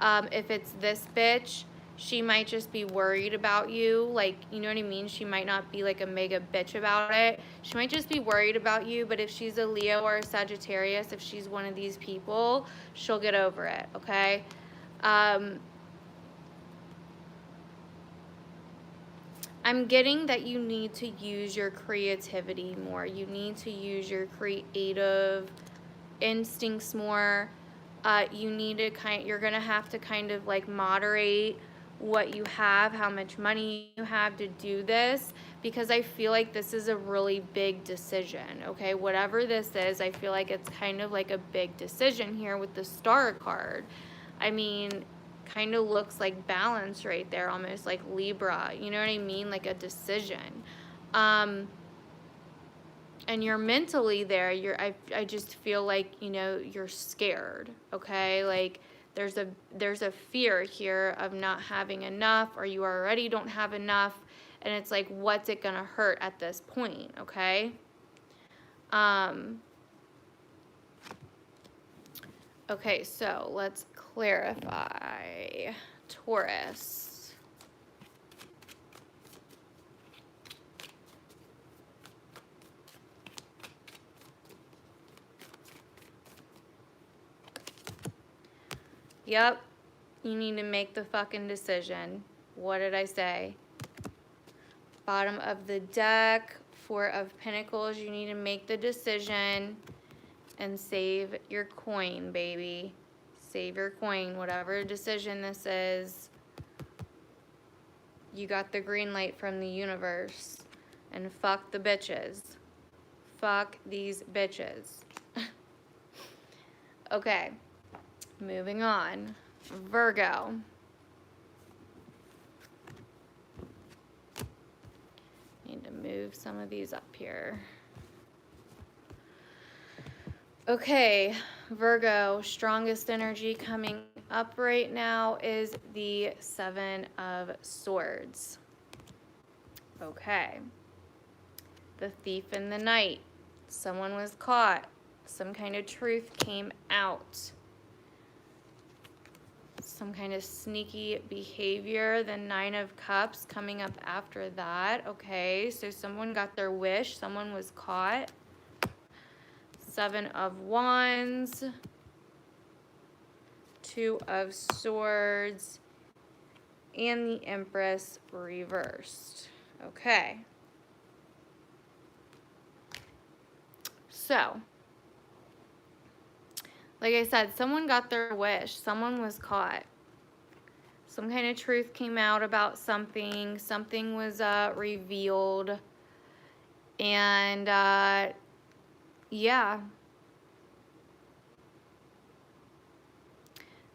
If it's this bitch, she might just be worried about you. Like, you know what I mean? She might not be like a mega bitch about it. She might just be worried about you. But if she's a Leo or a Sagittarius, if she's one of these people, she'll get over it, okay? I'm getting that you need to use your creativity more. You need to use your creative instincts more. You need to you're going to have to kind of like moderate what you have, how much money you have to do this, because I feel like this is a really big decision, okay? Whatever this is, I feel like it's kind of like a big decision here with the star card. I mean, kind of looks like balance right there, almost like Libra, you know what I mean? Like a decision. And you're mentally there. I just feel like, you know, you're scared, okay? Like there's a fear here of not having enough, or you already don't have enough, and it's like, what's it gonna hurt at this point, okay? Okay, so let's clarify. Taurus. Yep, you need to make the fucking decision. What did I say? Bottom of the deck, Four of Pentacles. You need to make the decision and save your coin, baby. Save your coin, whatever decision this is. You got the green light from the universe. And fuck the bitches. Fuck these bitches. Okay, moving on. Virgo. Need to move some of these up here. Okay, Virgo, strongest energy coming up right now is the Seven of Swords. Okay. The thief in the night. Someone was caught. Some kind of truth came out. Some kind of sneaky behavior. The Nine of Cups coming up after that. Okay, so someone got their wish. Someone was caught. Seven of Wands. Two of Swords. And the Empress reversed. Okay. So, like I said, someone got their wish. Someone was caught. Some kind of truth came out about something. Something was revealed. And, yeah.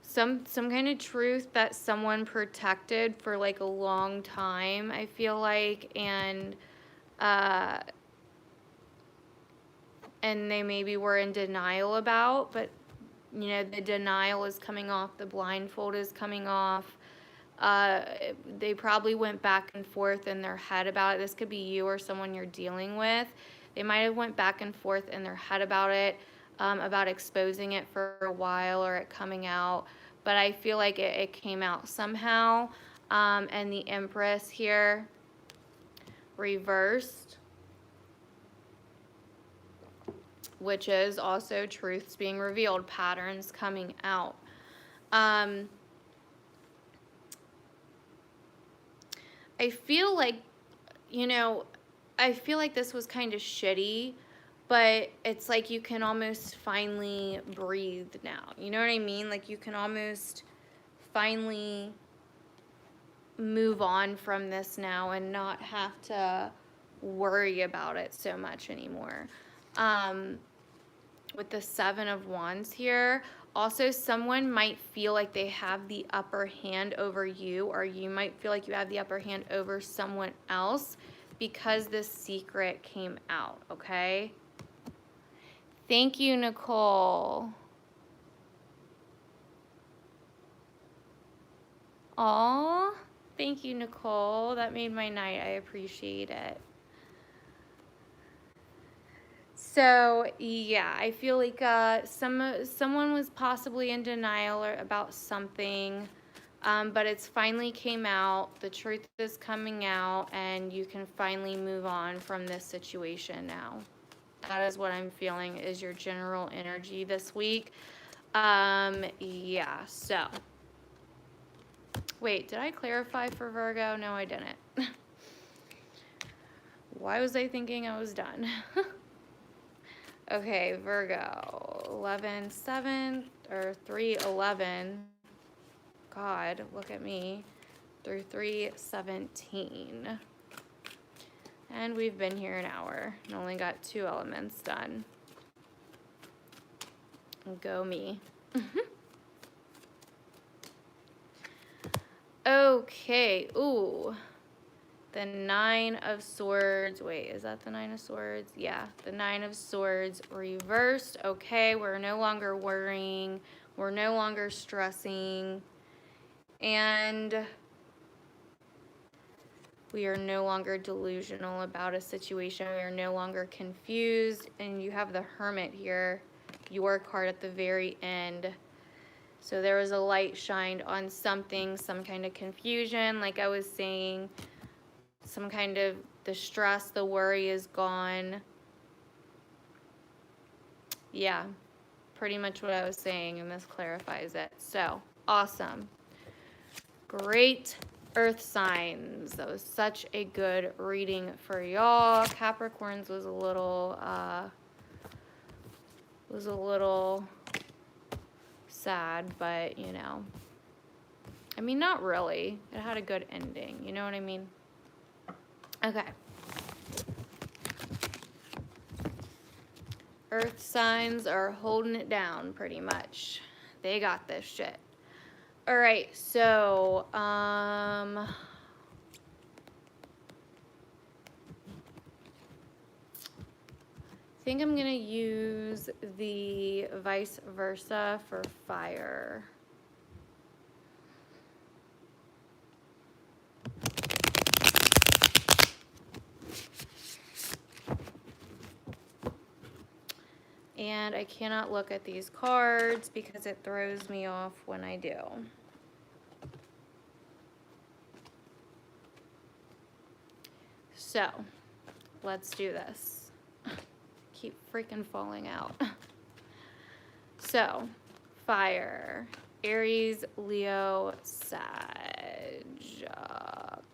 Some kind of truth that someone protected for like a long time, I feel like. And they maybe were in denial about, but you know, the denial is coming off, the blindfold is coming off. They probably went back and forth in their head about it. This could be you or someone you're dealing with. They might have went back and forth in their head about it, about exposing it for a while or it coming out. But I feel like it came out somehow. And the Empress here, reversed, which is also truths being revealed, patterns coming out. I feel like, you know, I feel like this was kind of shitty, but it's like you can almost finally breathe now. You know what I mean? Like you can almost finally move on from this now and not have to worry about it so much anymore. With the Seven of Wands here, also someone might feel like they have the upper hand over you, or you might feel like you have the upper hand over someone else because this secret came out, okay? Thank you, Nicole. Aw, thank you, Nicole. That made my night. I appreciate it. So, yeah, I feel like someone was possibly in denial about something, but it's finally came out. The truth is coming out, and you can finally move on from this situation now. That is what I'm feeling is your general energy this week. Yeah, so. Wait, did I clarify for Virgo? No, I didn't. Why was I thinking I was done? Okay, Virgo, 11/7 or 3/11. God, look at me. Through 3/17. And we've been here an hour and only got 2 elements done. Go me. Okay, ooh. The Nine of Swords. Wait, is that the Nine of Swords? Yeah, the Nine of Swords reversed. Okay, we're no longer worrying. We're no longer stressing. And we are no longer delusional about a situation. We are no longer confused. And you have the Hermit here, your card at the very end. So there was a light shined on something, some kind of confusion, like I was saying. Some kind of, the stress, the worry is gone. Yeah, pretty much what I was saying, and this clarifies it. So, awesome. Great earth signs. That was such a good reading for y'all. Capricorns was a little sad, but, you know. I mean, not really. It had a good ending. You know what I mean? Okay. Earth signs are holding it down pretty much. They got this shit. All right, so I think I'm gonna use the vice versa for fire. And I cannot look at these cards because it throws me off when I do. So, let's do this. Keep freaking falling out. So, fire. Aries, Leo, Sag.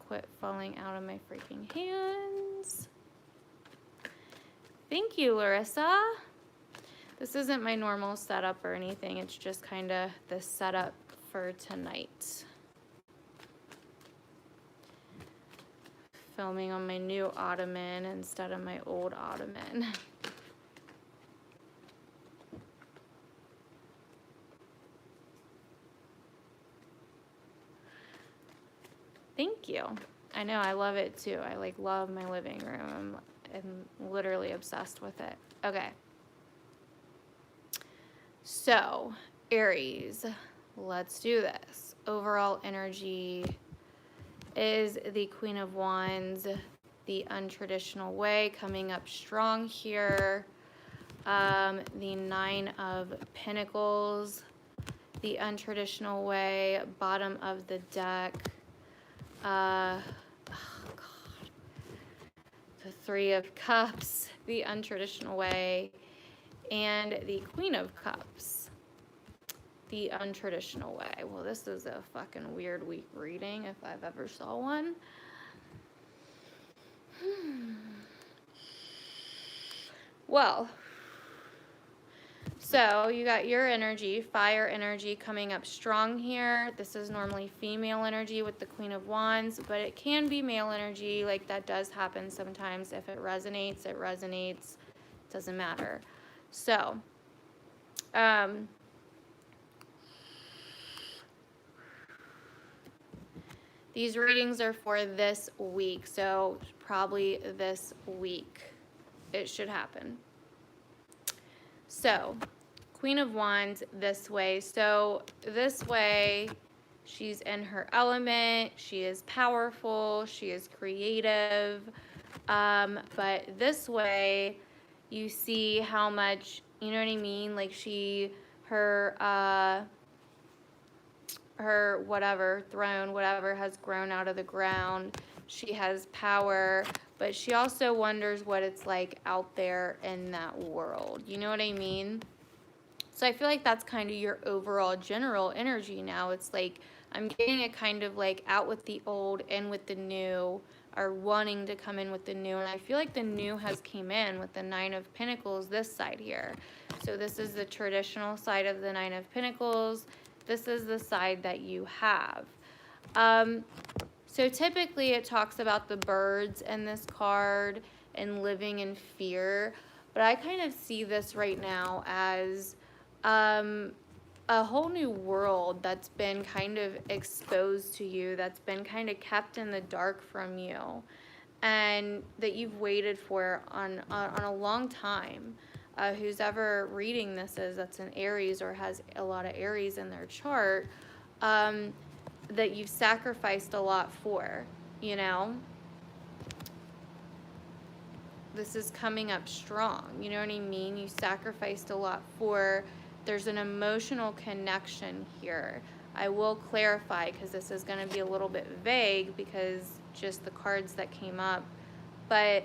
Quit falling out of my freaking hands. Thank you, Larissa. This isn't my normal setup or anything. It's just kind of the setup for tonight. Filming on my new ottoman instead of my old ottoman. Thank you. I know, I love it too. I love my living room. I'm literally obsessed with it. Okay. So, Aries, let's do this. overall energy is the Queen of Wands, the untraditional way, coming up strong here. The Nine of Pentacles, the untraditional way, bottom of the deck. Oh God. The Three of Cups, the untraditional way, and the Queen of Cups, the untraditional way. Well, this is a fucking weird week reading if I've ever saw one. Well, so you got your energy, fire energy coming up strong here. This is normally female energy with the Queen of Wands, but it can be male energy. Like, that does happen sometimes. If it resonates, it resonates. It doesn't matter. So, these readings are for this week, so probably this week it should happen. So, Queen of Wands this way. So this way, she's in her element. She is powerful. She is creative. But this way, you see how much, you know what I mean? Like her whatever throne, whatever has grown out of the ground. She has power, but she also wonders what it's like out there in that world. You know what I mean? So I feel like that's kind of your overall general energy now. It's like I'm getting it kind of like out with the old, in with the new, or wanting to come in with the new. And I feel like the new has came in with the Nine of Pentacles this side here. So this is the traditional side of the Nine of Pentacles. This is the side that you have. So typically it talks about the birds in this card and living in fear. But I kind of see this right now as a whole new world that's been kind of exposed to you, that's been kind of kept in the dark from you, and that you've waited for on a long time. Who's ever reading this that's an Aries or has a lot of Aries in their chart, that you've sacrificed a lot for, you know? This is coming up strong, you know what I mean? You sacrificed a lot for. There's an emotional connection here. I will clarify because this is going to be a little bit vague because just the cards that came up. But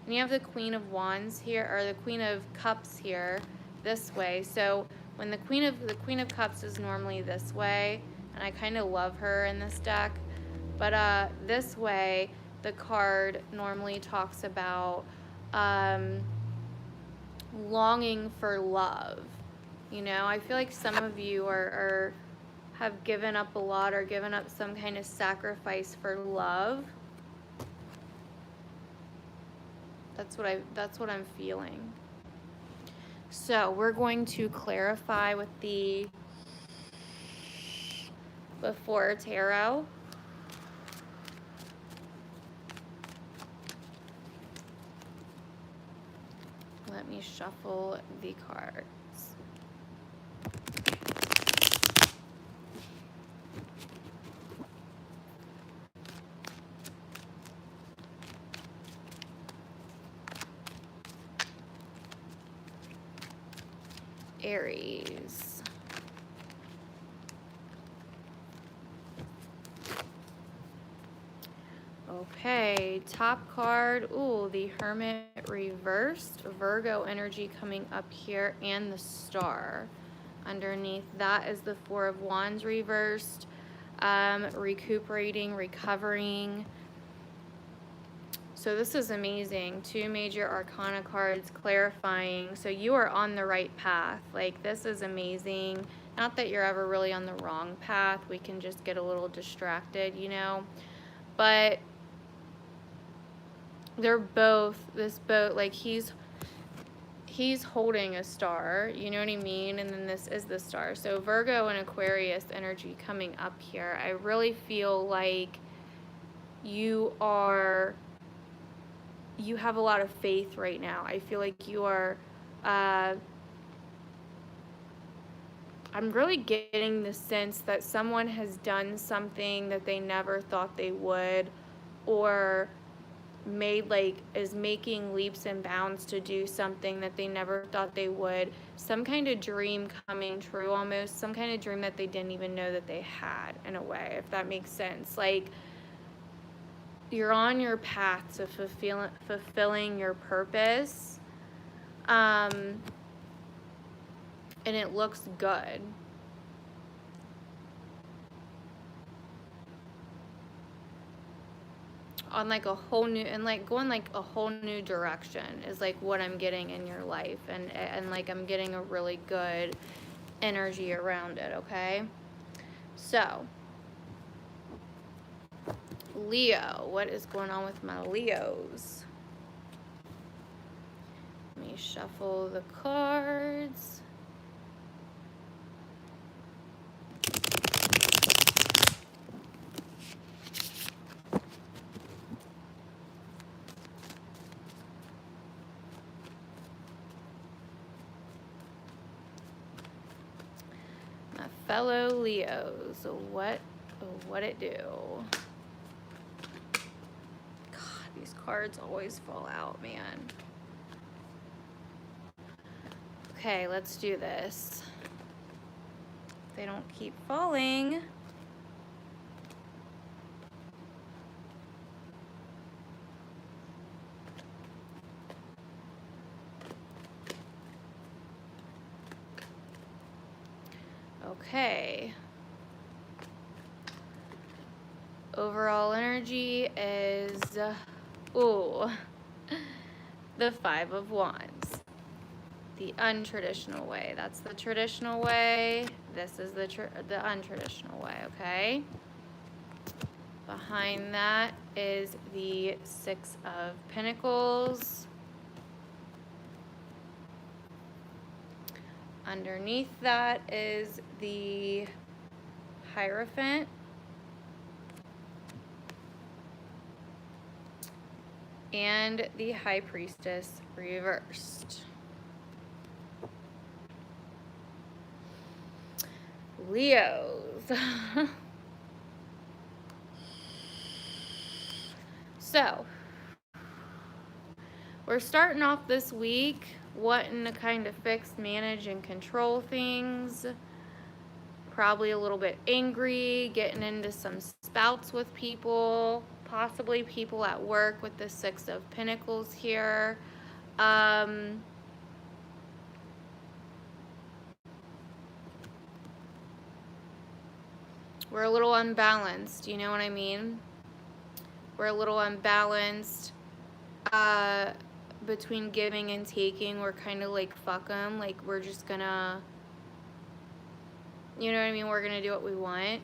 when you have the Queen of Wands here, or the Queen of Cups here, this way. So when the Queen of Cups is normally this way, and I kind of love her in this deck. But this way, the card normally talks about longing for love. You know, I feel like some of you have given up a lot, or given up some kind of sacrifice for love. That's what I'm feeling. So we're going to clarify with the Before Tarot. Let me shuffle the cards. Aries. Okay, top card. Ooh, the Hermit reversed. Virgo energy coming up here, and the Star. Underneath that is the Four of Wands reversed. Recuperating, recovering. So this is amazing. Two major arcana cards clarifying. So you are on the right path. Like, this is amazing. Not that you're ever really on the wrong path. We can just get a little distracted, you know. But they're both, this boat, like he's holding a star, you know what I mean? And then this is the star. So Virgo and Aquarius energy coming up here. I really feel like you have a lot of faith right now. I feel like you are, I I'm really getting the sense that someone has done something that they never thought they would, or made, like, is making leaps and bounds to do something that they never thought they would. Some kind of dream coming true, almost some kind of dream that they didn't even know that they had, in a way, if that makes sense. Like, you're on your path to fulfilling your purpose, and it looks good. On like a whole new, and like going like a whole new direction is like what I'm getting in your life, and like I'm getting a really good energy around it. Okay, so Leo, what is going on with my Leos? Let me shuffle the cards. Fellow Leos, what it do? God, these cards always fall out, man. Okay, let's do this. They don't keep falling. Okay. Overall energy is, ooh, the Five of Wands. The untraditional way. That's the traditional way. This is the untraditional way, okay? Behind that is the Six of Pentacles. Underneath that is the Hierophant. And the High Priestess reversed. Leos. So, we're starting off this week wanting to kind of fix, manage, and control things. Probably a little bit angry, getting into some spouts with people, possibly people at work with the Six of Pentacles here. We're a little unbalanced, you know what I mean? We're a little unbalanced between giving and taking. We're kind of like, fuck them. Like, we're just gonna, you know what I mean? We're gonna do what we want.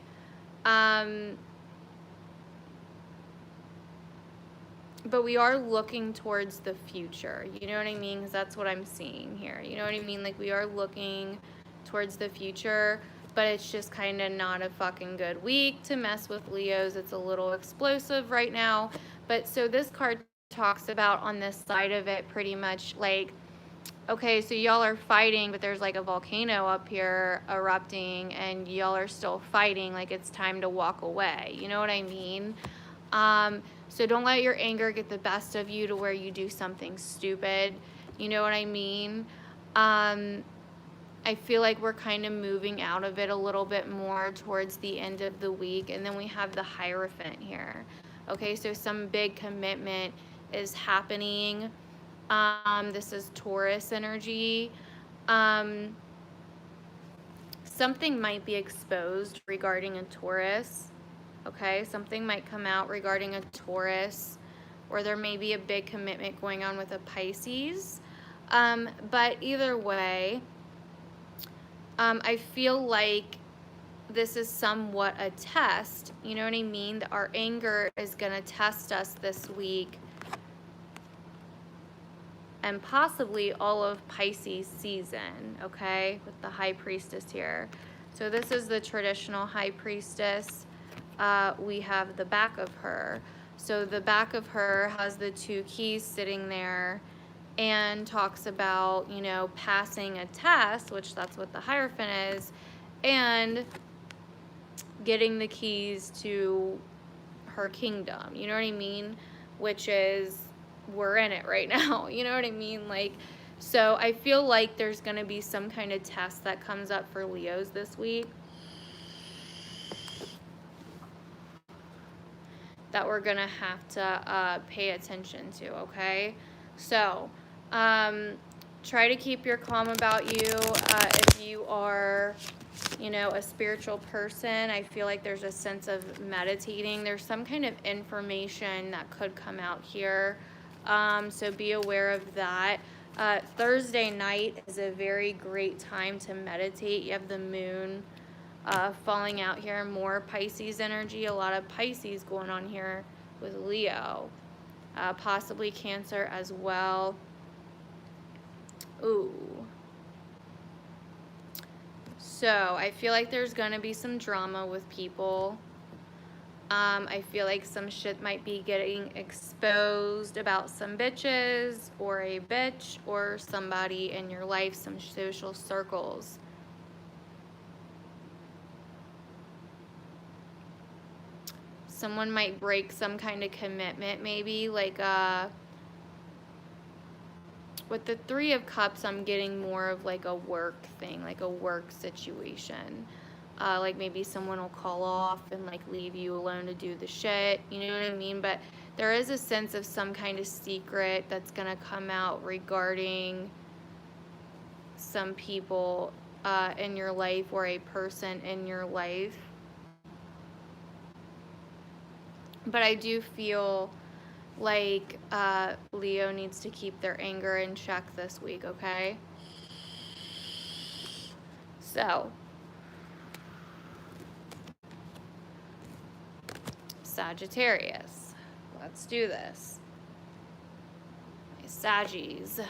But we are looking towards the future. You know what I mean? Because that's what I'm seeing here. You know what I mean? Like, we are looking towards the future, but it's just kind of not a fucking good week to mess with Leos. It's a little explosive right now. But so this card talks about on this side of it pretty much like, okay, so y'all are fighting, but there's like a volcano up here erupting and y'all are still fighting. Like, it's time to walk away. You know what I mean? So don't let your anger get the best of you to where you do something stupid. You know what I mean? I feel like we're kind of moving out of it a little bit more towards the end of the week. And then we have the Hierophant here. Okay, so some big commitment is happening. This is Taurus energy. Something might be exposed regarding a Taurus. Okay, something might come out regarding a Taurus, or there may be a big commitment going on with a Pisces. But either way, I feel like this is somewhat a test. You know what I mean? That our anger is going to test us this week, and possibly all of Pisces season, okay, with the High Priestess here. So this is the traditional High Priestess. We have the back of her. So the back of her has the two keys sitting there and talks about, you know, passing a test, which that's what the Hierophant is, and getting the keys to her kingdom, you know what I mean? Which is, we're in it right now, you know what I mean? Like, so I feel like there's going to be some kind of test that comes up for Leos this week that we're going to have to pay attention to, okay? So, try to keep your calm about you. If you are, you know, a spiritual person, I feel like there's a sense of meditating. There's some kind of information that could come out here. So be aware of that. Thursday night is a very great time to meditate. You have the moon falling out here, more Pisces energy, a lot of Pisces going on here with Leo, possibly Cancer as well. Ooh. So I feel like there's gonna be some drama with people. I feel like some shit might be getting exposed about some bitches or a bitch or somebody in your life, some social circles. Someone might break some kind of commitment, maybe, like, with the Three of Cups, I'm getting more of like a work thing, like a work situation. Like maybe someone will call off and like leave you alone to do the shit, you know what I mean? But there is a sense of some kind of secret that's gonna come out regarding some people in your life or a person in your life. But I do feel like Leo needs to keep their anger in check this week, okay? So, Sagittarius, let's do this. My Saggies.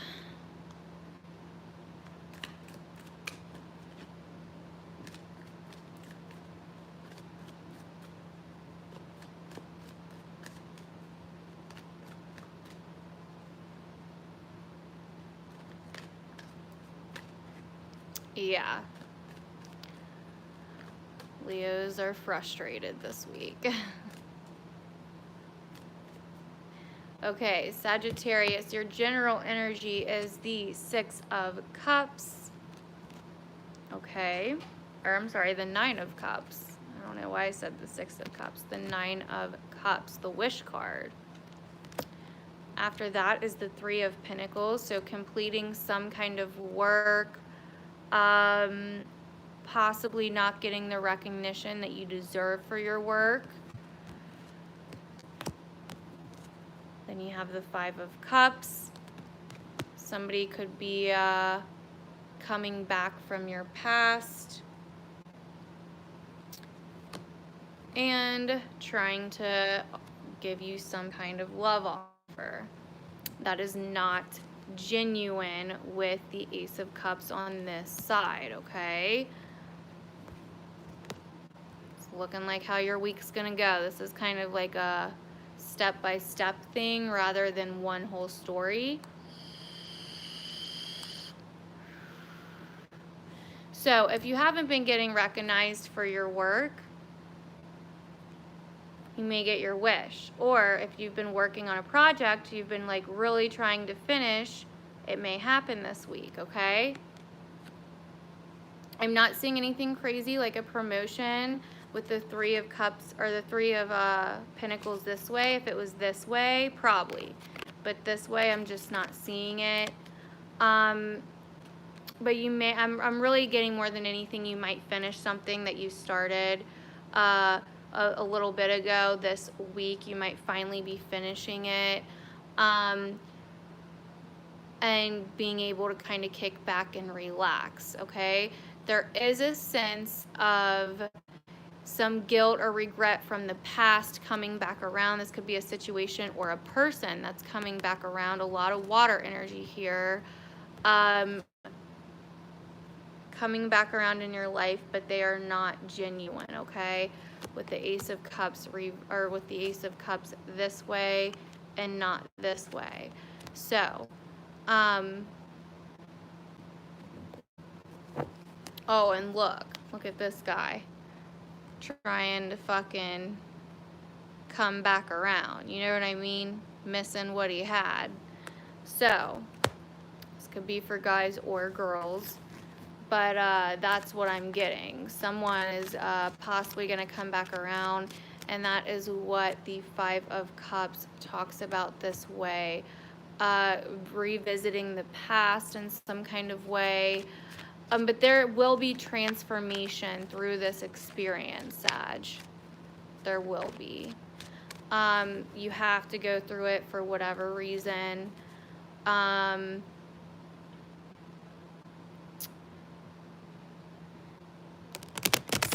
Yeah. Leos are frustrated this week. Okay, Sagittarius, your general energy is the Six of Cups. Okay. Or I'm sorry, the Nine of Cups. I don't know why I said the Six of Cups. The Nine of Cups, the Wish card. After that is the Three of Pentacles, so completing some kind of work, possibly not getting the recognition that you deserve for your work. Then you have the Five of Cups. Somebody could be coming back from your past and trying to give you some kind of love offer that is not genuine with the Ace of Cups on this side, okay? It's looking like how your week's gonna go. This is kind of like a step-by-step thing rather than one whole story. So if you haven't been getting recognized for your work, you may get your wish. Or if you've been working on a project, you've been like really trying to finish, it may happen this week, okay? I'm not seeing anything crazy like a promotion with the Three of Cups or the Three of Pentacles this way. If it was this way, probably. But this way, I'm just not seeing it. But you may, I'm really getting more than anything, you might finish something that you started a little bit ago this week. You might finally be finishing it. And being able to kind of kick back and relax, okay? There is a sense of some guilt or regret from the past coming back around. This could be a situation or a person that's coming back around. A lot of water energy here. Coming back around in your life, but they are not genuine, okay? With the Ace of Cups, or with the Ace of Cups this way and not this way. So, oh, and look, Look at this guy trying to fucking come back around. You know what I mean? Missing what he had. So, this could be for guys or girls. But that's what I'm getting. Someone is possibly going to come back around. And that is what the Five of Cups talks about this way. Revisiting the past in some kind of way. But there will be transformation through this experience, Sag. There will be. You have to go through it for whatever reason.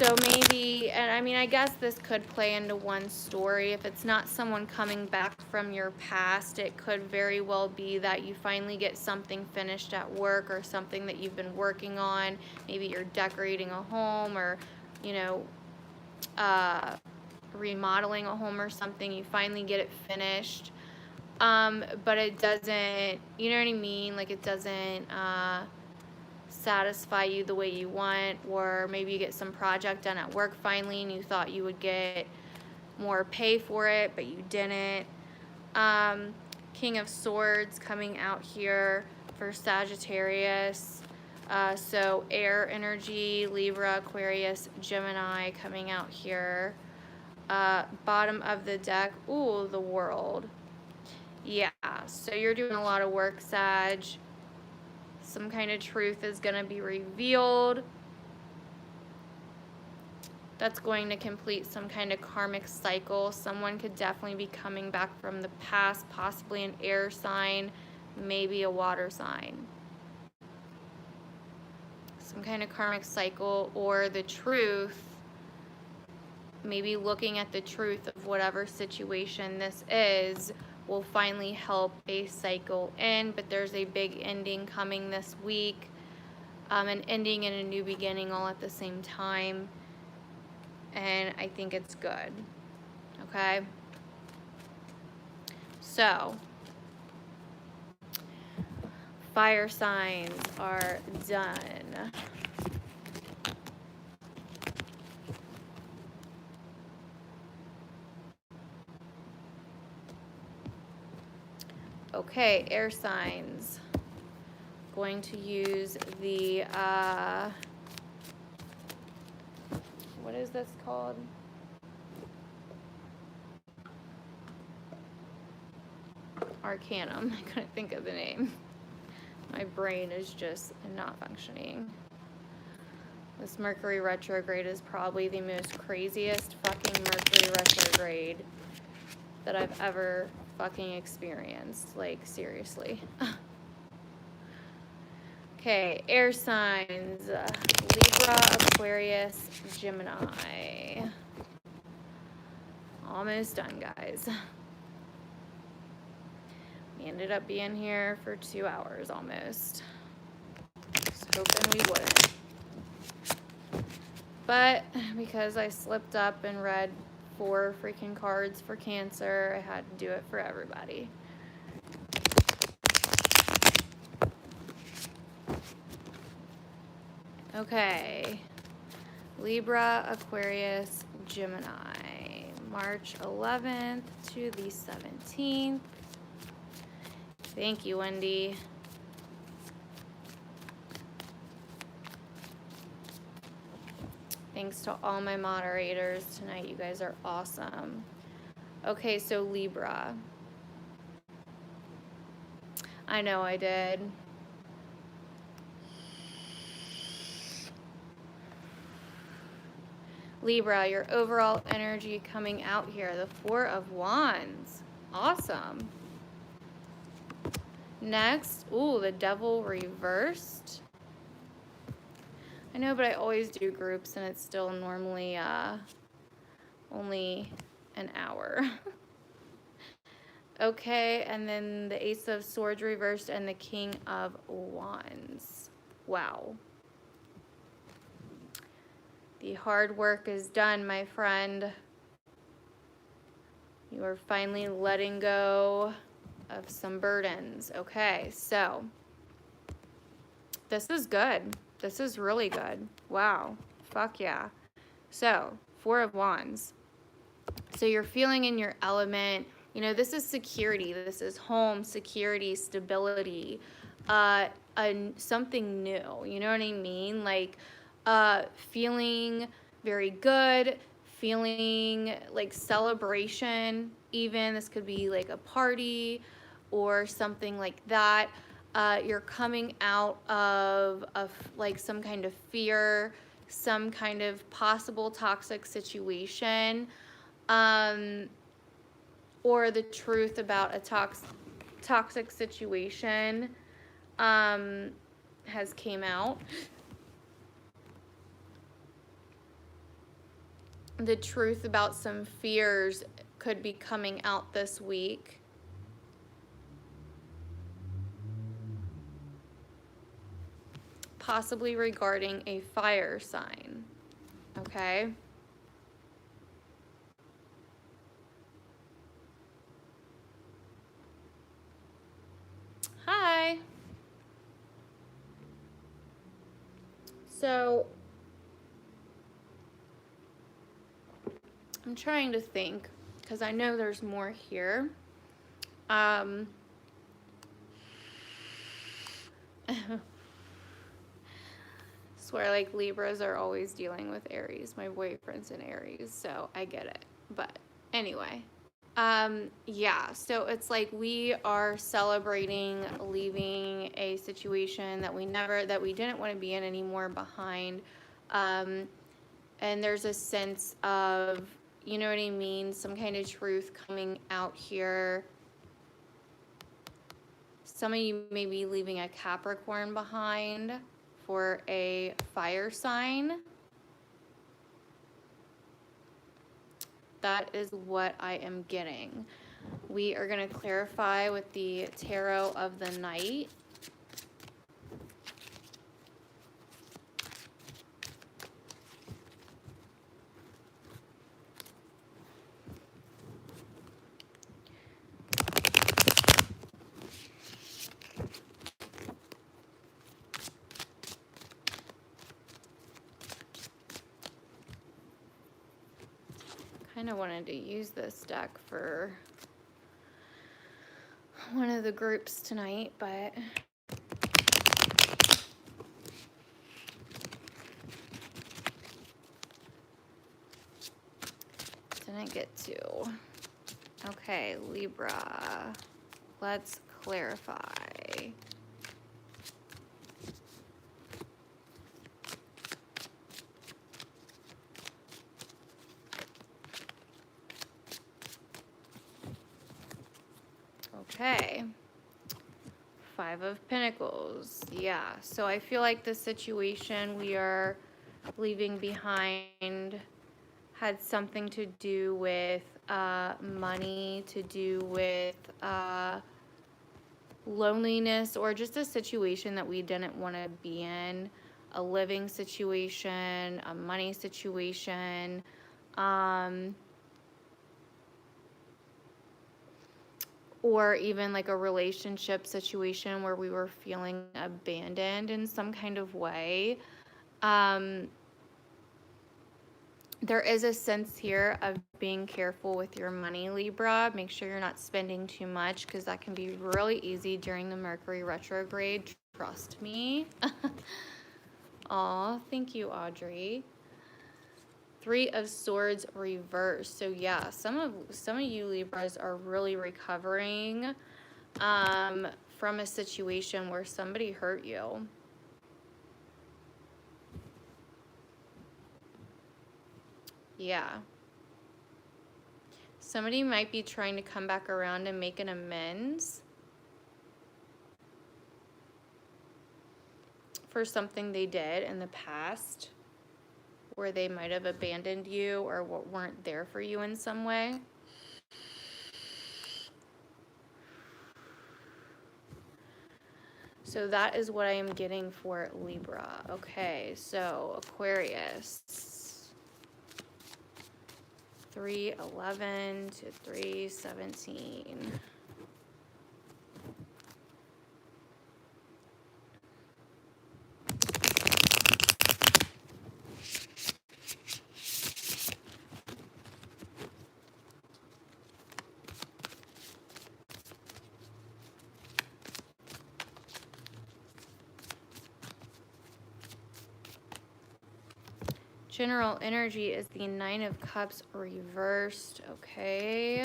So maybe, and I mean, I guess this could play into one story. If it's not someone coming back from your past, it could very well be that you finally get something finished at work or something that you've been working on. Maybe you're decorating a home or, you know, remodeling a home or something. You finally get it finished. But it doesn't, you know what I mean? Like it doesn't, satisfy you the way you want, or maybe you get some project done at work finally and you thought you would get more pay for it, but you didn't. King of Swords coming out here for Sagittarius. So air energy, Libra, Aquarius, Gemini coming out here. Bottom of the deck, ooh, the World. Yeah, so you're doing a lot of work, Sag. Some kind of truth is going to be revealed. That's going to complete some kind of karmic cycle. Someone could definitely be coming back from the past, possibly an air sign, maybe a water sign. Some kind of karmic cycle, or the truth, maybe looking at the truth of whatever situation this is, will finally help a cycle end. But there's a big ending coming this week, an ending and a new beginning all at the same time, and I think it's good. Okay, so fire signs are done. Okay, air signs. Going to use the, what is this called? Arcanum. I couldn't think of the name. My brain is just not functioning. This Mercury retrograde is probably the most craziest fucking Mercury retrograde that I've ever fucking experienced. Like, seriously. Okay, air signs. Libra, Aquarius, Gemini. Almost done, guys. We ended up being here for 2 hours almost. Just hoping we wouldn't. But because I slipped up and read 4 freaking cards for Cancer, I had to do it for everybody. Okay. Libra, Aquarius, Gemini. March 11th to the 17th. Thank you, Wendy. Thanks to all my moderators tonight. You guys are awesome. Okay, so Libra. I know I did. Libra, your overall energy coming out here. The 4 of Wands. Awesome. Next, ooh, the Devil reversed. I know, but I always do groups, and it's still normally only an hour. Okay, and then the Ace of Swords reversed and the King of Wands. Wow. The hard work is done, my friend. You are finally letting go of some burdens. Okay, so this is good. This is really good. Wow. Fuck yeah. So, Four of Wands. So you're feeling in your element. You know, this is security. This is home, security, stability, something new. You know what I mean? Like, feeling very good, feeling like celebration even. This could be like a party or something like that. You're coming out of like some kind of fear, some kind of possible toxic situation, or the truth about a toxic situation has came out. The truth about some fears could be coming out this week. Possibly regarding a fire sign. Okay? Hi. So, I'm trying to think, because I know there's more here. Swear, like, Libras are always dealing with Aries. My boyfriend's in Aries, so I get it. But anyway, yeah, so it's like we are celebrating leaving a situation that we didn't want to be in anymore behind. And there's a sense of, you know what I mean, some kind of truth coming out here. Some of you may be leaving a Capricorn behind for a fire sign. That is what I am getting. We are going to clarify with the Tarot of the Night. Kind of wanted to use this deck for one of the groups tonight, but didn't get to. Okay, Libra. Let's clarify. Okay. Five of Pentacles. Yeah. So I feel like the situation we are leaving behind had something to do with money, to do with loneliness, or just a situation that we didn't want to be in. A living situation, a money situation. Or even like a relationship situation where we were feeling abandoned in some kind of way. There is a sense here of being careful with your money, Libra. Make sure you're not spending too much, because that can be really easy during the Mercury retrograde. Trust me. Aw, thank you, Audrey. Three of Swords reversed. So yeah, some of you Libras are really recovering from a situation where somebody hurt you. Yeah. Somebody might be trying to come back around and make an amends for something they did in the past, where they might have abandoned you or weren't there for you in some way. So that is what I am getting for Libra. Okay, so Aquarius. 3:11 to 3:17. General energy is the Nine of Cups reversed. Okay.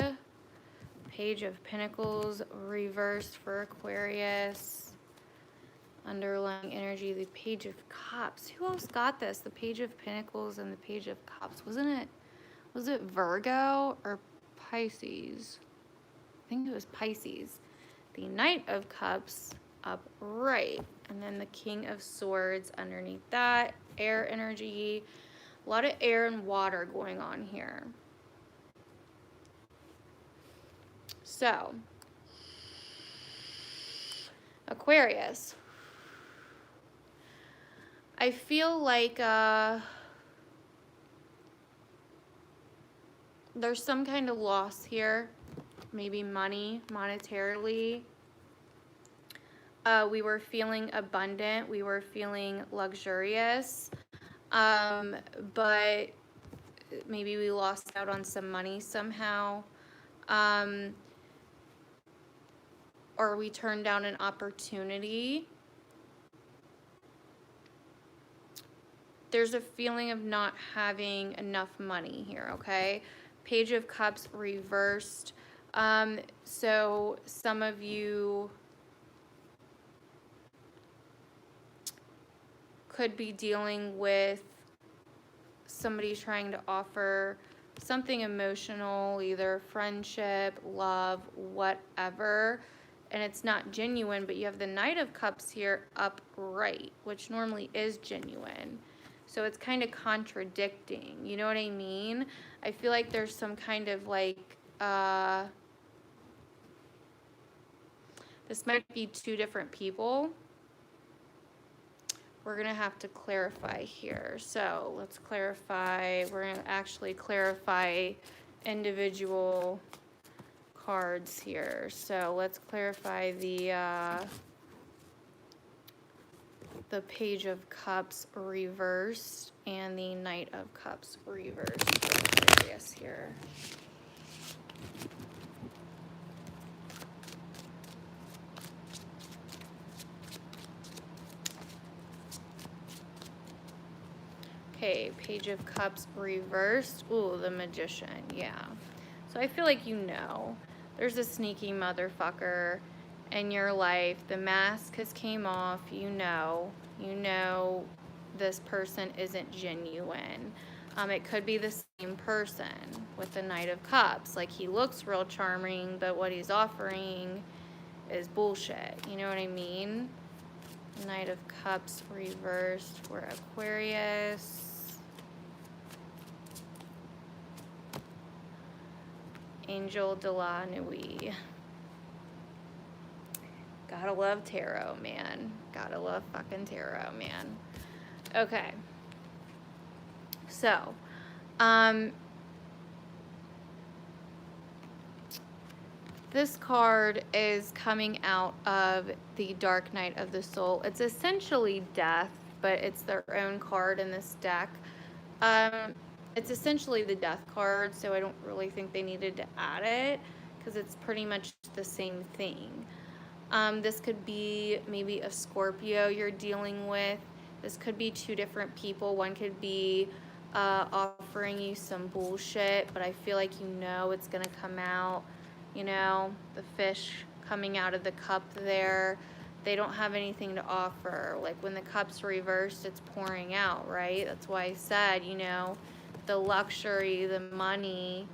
Page of Pentacles reversed for Aquarius. Underlying energy, the Page of Cups. Who else got this? The Page of Pentacles and the Page of Cups. Was it Virgo or Pisces? I think it was Pisces. The Knight of Cups upright. And then the King of Swords underneath that. Air energy. A lot of air and water going on here. So, Aquarius. I feel like there's some kind of loss here. Maybe money, monetarily. We were feeling abundant. We were feeling luxurious. But maybe we lost out on some money somehow. Or we turned down an opportunity. There's a feeling of not having enough money here, okay? Page of Cups reversed. So some of you could be dealing with somebody trying to offer something emotional, either friendship, love, whatever, and it's not genuine, but you have the Knight of Cups here upright, which normally is genuine. So it's kind of contradicting, you know what I mean? I feel like there's some kind of like, this might be two different people. We're going to have to clarify here. So let's clarify. We're going to actually clarify individual cards here. So let's clarify the Page of Cups reversed and the Knight of Cups reversed for Aquarius here. Okay, Page of Cups reversed. Ooh, the Magician, yeah. So I feel like you know. There's a sneaky motherfucker in your life. The mask has came off. You know this person isn't genuine. It could be the same person with the Knight of Cups. Like, he looks real charming, but what he's offering is bullshit. You know what I mean? Knight of Cups reversed for Aquarius. Angel de la Nuit. Gotta love tarot, man. Gotta love fucking tarot, man. Okay. So, this card is coming out of the Dark Night of the Soul. It's essentially death, but it's their own card in this deck. It's essentially the death card, so I don't really think they needed to add it because it's pretty much the same thing. This could be maybe a Scorpio you're dealing with. This could be two different people. One could be offering you some bullshit, but I feel like you know it's going to come out. You know, the fish coming out of the cup there. They don't have anything to offer. Like, when the cup's reversed, it's pouring out, right? That's why I said, you know, the luxury, the money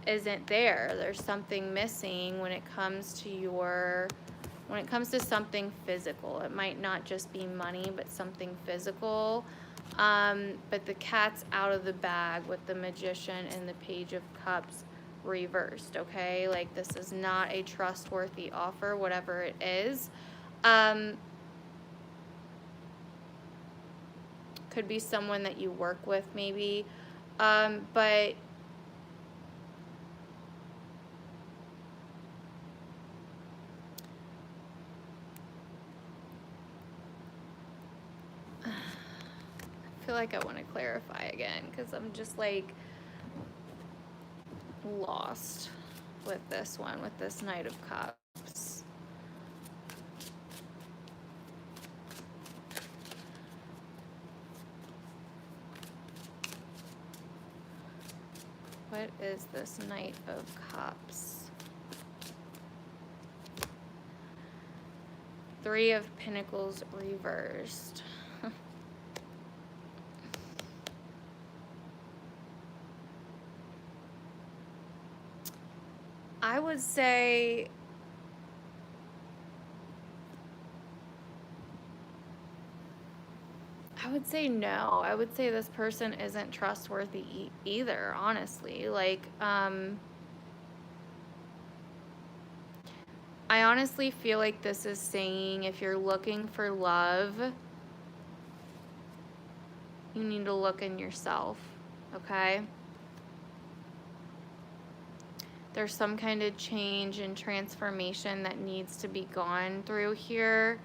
isn't there. There's something missing when it comes to something physical. It might not just be money, but something physical. But the cat's out of the bag with the Magician and the Page of Cups reversed, okay? Like, this is not a trustworthy offer, whatever it is. Could be someone that you work with, maybe. But I feel like I want to clarify again because I'm just like lost with this one, with this Knight of Cups. What is this Knight of Cups? Three of Pentacles reversed. I would say no. I would say this person isn't trustworthy either, honestly. Like, I honestly feel like this is saying if you're looking for love, you need to look in yourself, okay? There's some kind of change and transformation that needs to be gone through here.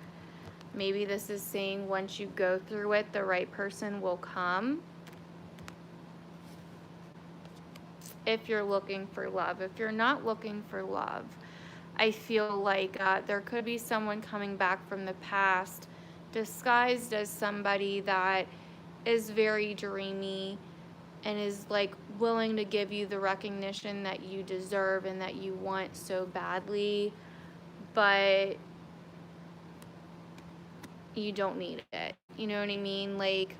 Maybe this is saying once you go through it, the right person will come. If you're looking for love. If you're not looking for love, I feel like there could be someone coming back from the past disguised as somebody that is very dreamy and is like willing to give you the recognition that you deserve and that you want so badly, but you don't need it. You know what I mean? Like,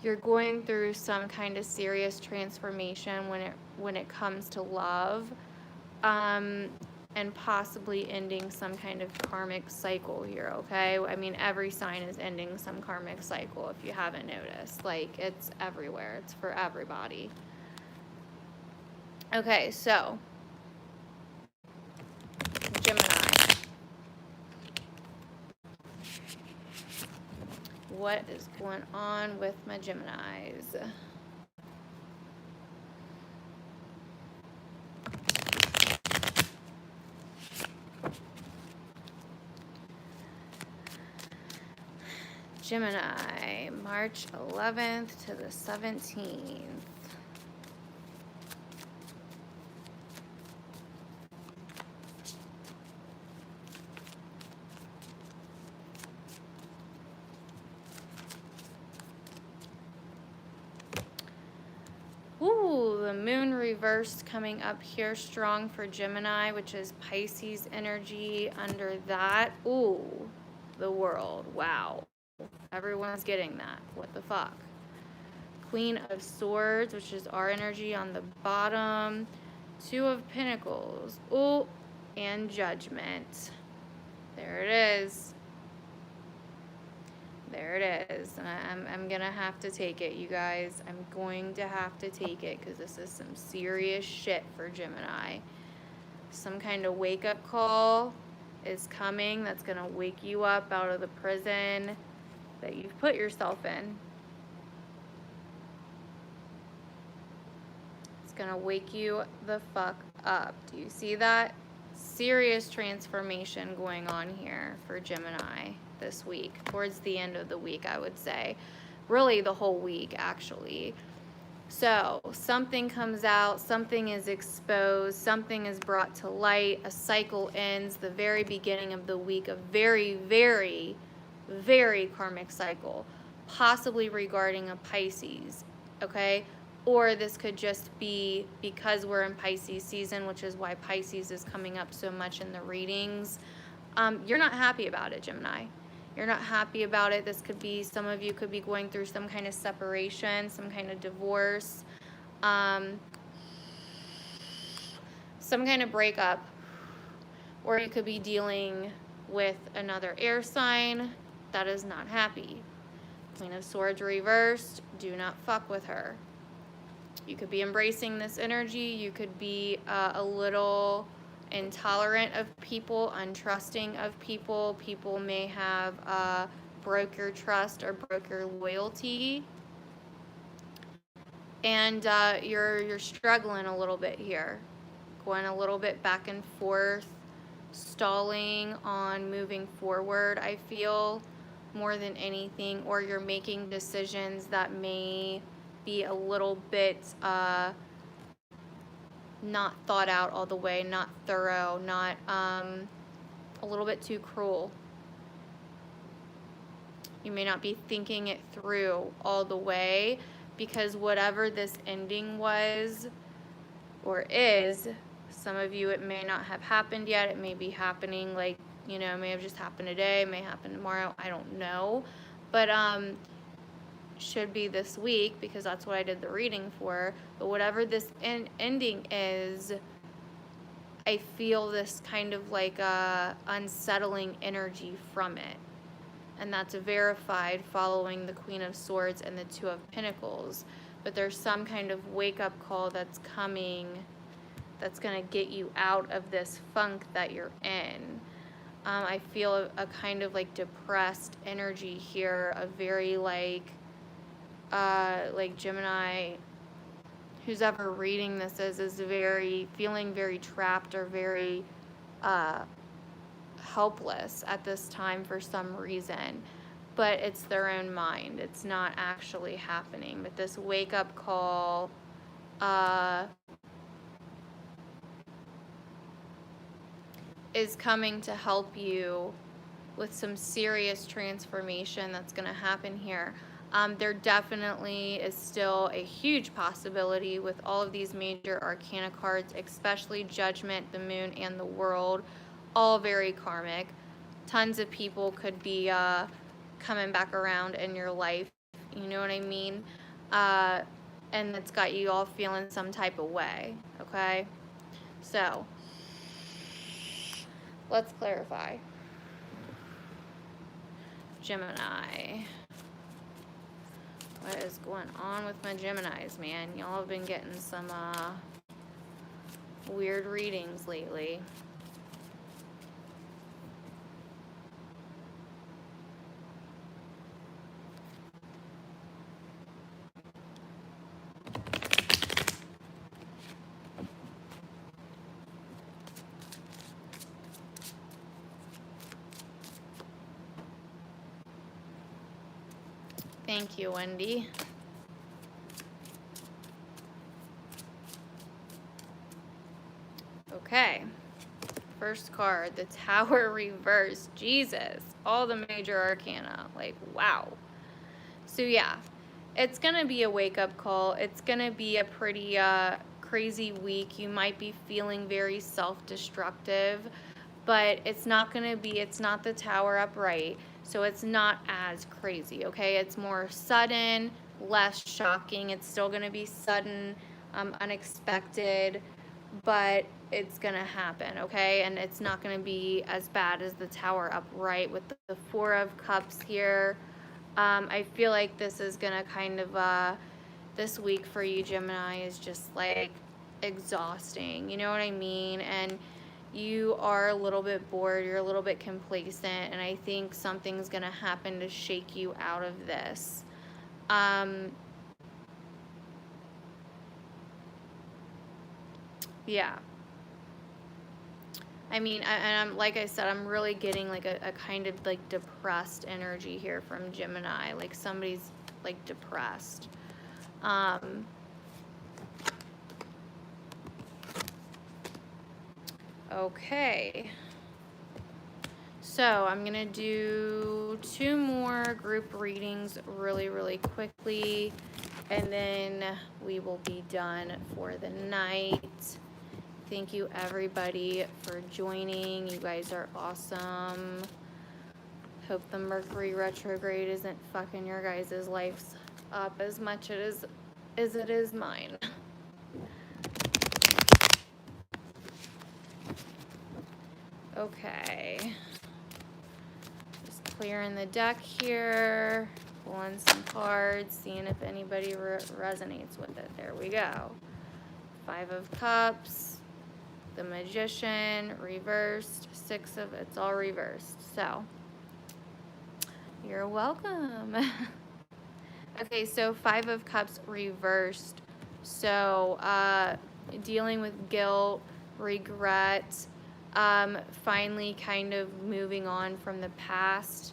you're going through some kind of serious transformation when it comes to love, and possibly ending some kind of karmic cycle here, okay? I mean, every sign is ending some karmic cycle, if you haven't noticed. Like, it's everywhere. It's for everybody. Okay, so Gemini. What is going on with my Geminis? Gemini, March 11th to the 17th. Ooh, the moon reversed coming up here strong for Gemini, which is Pisces energy under that. Ooh, the world. Wow. Everyone's getting that. What the fuck? Queen of Swords, which is our energy on the bottom. Two of Pentacles. Ooh, and Judgment. There it is. There it is. And I'm going to have to take it, you guys. I'm going to have to take it because this is some serious shit for Gemini. Some kind of wake-up call is coming that's going to wake you up out of the prison that you've put yourself in. It's going to wake you the fuck up. Do you see that? Serious transformation going on here for Gemini this week, towards the end of the week, I would say. Really the whole week, actually. So something comes out, something is exposed, something is brought to light, a cycle ends, the very beginning of the week, a very, very, very karmic cycle, possibly regarding a Pisces, okay? Or this could just be because we're in Pisces season, which is why Pisces is coming up so much in the readings. You're not happy about it, Gemini. You're not happy about it. This could be, some of you could be going through some kind of separation, some kind of divorce, some kind of breakup, or you could be dealing with another air sign that is not happy. Queen of Swords reversed, do not fuck with her. You could be embracing this energy. You could be a little intolerant of people, untrusting of people. People may have broke your trust or broke your loyalty. And you're struggling a little bit here. Going a little bit back and forth, stalling on moving forward, I feel, more than anything. Or you're making decisions that may be a little bit not thought out all the way, not thorough, not a little bit too cruel. You may not be thinking it through all the way, because whatever this ending was or is, some of you, it may not have happened yet. It may be happening, like, you know, it may have just happened today, it may happen tomorrow, I don't know. But should be this week, because that's what I did the reading for. But whatever this ending is, I feel this kind of like unsettling energy from it. And that's verified following the Queen of Swords and the Two of Pentacles. But there's some kind of wake-up call that's coming that's going to get you out of this funk that you're in. I feel a kind of like depressed energy here, a very like Gemini, who's ever reading this is feeling very trapped or very helpless at this time for some reason. But it's their own mind. It's not actually happening. But this wake-up call is coming to help you with some serious transformation that's going to happen here. There definitely is still a huge possibility with all of these major arcana cards, especially Judgment, the Moon, and the World, all very karmic. Tons of people could be coming back around in your life, you know what I mean? And it's got you all feeling some type of way, okay? So let's clarify. Gemini. What is going on with my Geminis, man? Y'all have been getting some weird readings lately. Thank you, Wendy. Okay. First card, the Tower reversed. Jesus. All the major arcana. Like, wow. So, yeah. It's going to be a wake-up call. It's going to be a pretty crazy week. You might be feeling very self-destructive. But it's not going to be, it's not the Tower upright. So it's not as crazy, okay? It's more sudden, less shocking. It's still going to be sudden, unexpected, but it's going to happen, okay? And it's not going to be as bad as the Tower upright with the Four of Cups here. I feel like this is going to kind of, this week for you, Gemini, is just like exhausting. You know what I mean? And you are a little bit bored, you're a little bit complacent, and I think something's going to happen to shake you out of this. Yeah. I mean, and I'm, like I said, I'm really getting like a kind of like depressed energy here from Gemini, like somebody's like depressed. Okay, so I'm gonna do 2 more group readings really quickly, and then we will be done for the night. Thank you everybody for joining. You guys are awesome. Hope the Mercury retrograde isn't fucking your guys' lives up as much as it is mine. Okay, just clearing the deck here, pulling some cards, seeing if anybody resonates with it. There we go. 5 of Cups, the Magician, reversed, 6 of, it's all reversed. So, you're welcome. Okay, so 5 of Cups reversed. So, dealing with guilt, regret, finally kind of moving on from the past,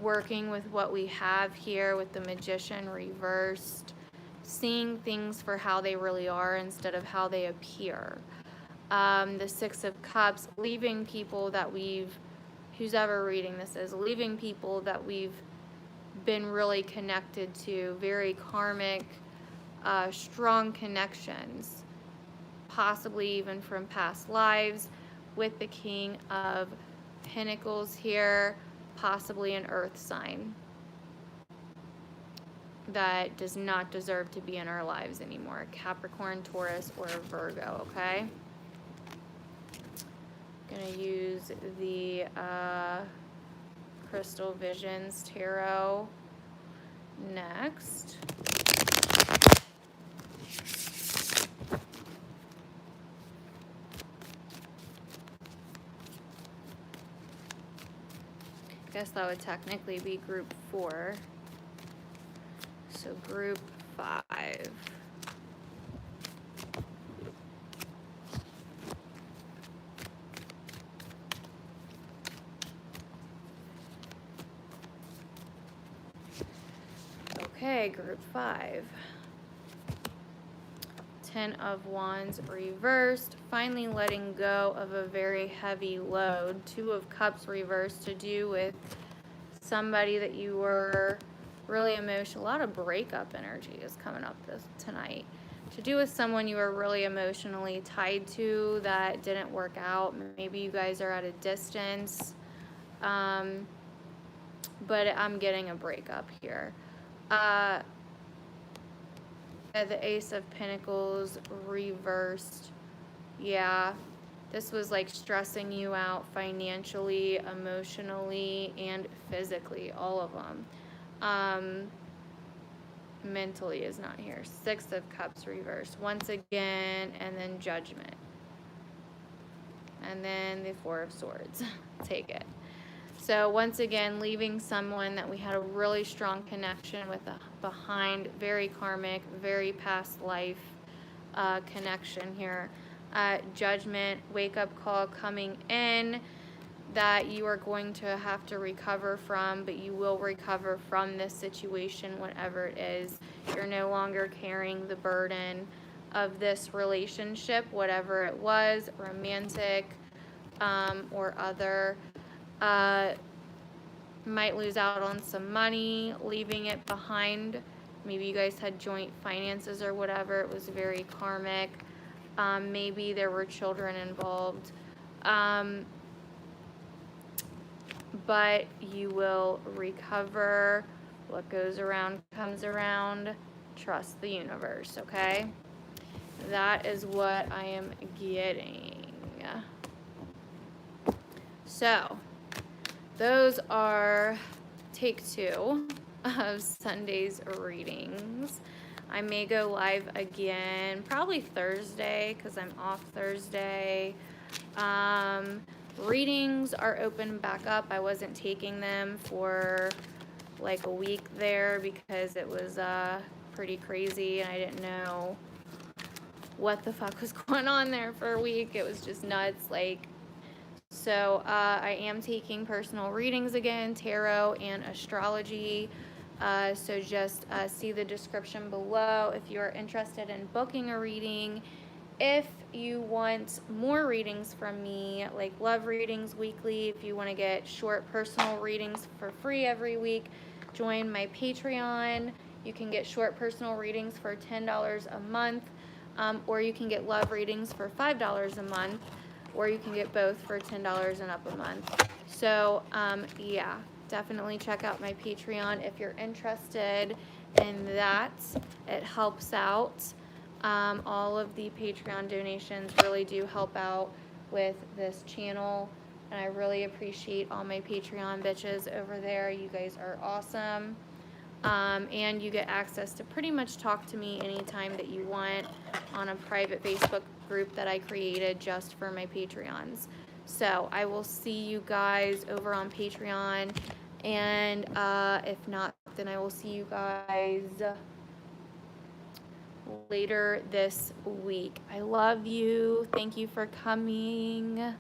working with what we have here with the Magician reversed, seeing things for how they really are instead of how they appear. The 6 of Cups, leaving people that we've, who's ever reading this is, leaving people that we've been really connected to, very karmic, strong connections, possibly even from past lives, with the King of Pentacles here, possibly an earth sign that does not deserve to be in our lives anymore. Capricorn, Taurus, or Virgo, okay? Gonna use the Crystal Visions Tarot next. Guess that would technically be group 4. So group 5. Okay, group 5. 10 of Wands reversed, finally letting go of a very heavy load. 2 of Cups reversed, to do with somebody that you were really emotional. A lot of breakup energy is coming up tonight. To do with someone you were really emotionally tied to that didn't work out. Maybe you guys are at a distance, but I'm getting a breakup here. The Ace of Pentacles reversed. Yeah, this was like stressing you out financially, emotionally, and physically, all of them. Mentally is not here. 6 of Cups reversed once again, and then Judgment. And then the 4 of Swords. Take it. So once again, leaving someone that we had a really strong connection with behind, very karmic, very past life connection here. Judgment, wake-up call coming in that you are going to have to recover from, but you will recover from this situation, whatever it is. You're no longer carrying the burden of this relationship, whatever it was, romantic or other. Might lose out on some money, leaving it behind. Maybe you guys had joint finances or whatever. It was very karmic. Maybe there were children involved. But you will recover. What goes around comes around. Trust the universe, okay? That is what I am getting. So, those are take 2 of Sunday's readings. I may go live again, probably Thursday, because I'm off Thursday. Readings are open back up. I wasn't taking them for like a week there because it was pretty crazy, and I didn't know what the fuck was going on there for a week. It was just nuts, like. So I am taking personal readings again, tarot and astrology. So just see the description below if you are interested in booking a reading. If you want more readings from me, like love readings weekly, if you want to get short personal readings for free every week, join my Patreon. You can get short personal readings for $10 a month, or you can get love readings for $5 a month, or you can get both for $10 and up a month. So, yeah, definitely check out my Patreon if you're interested in that. It helps out. All of the Patreon donations really do help out with this channel, and I really appreciate all my Patreon bitches over there. You guys are awesome. And you get access to pretty much talk to me anytime that you want on a private Facebook group that I created just for my Patreons. So I will see you guys over on Patreon, and if not, then I will see you guys later this week. I love you. Thank you for coming.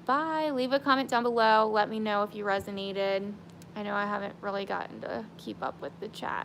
Bye. Leave a comment down below. Let me know if you resonated. I know I haven't really gotten to keep up with the chat.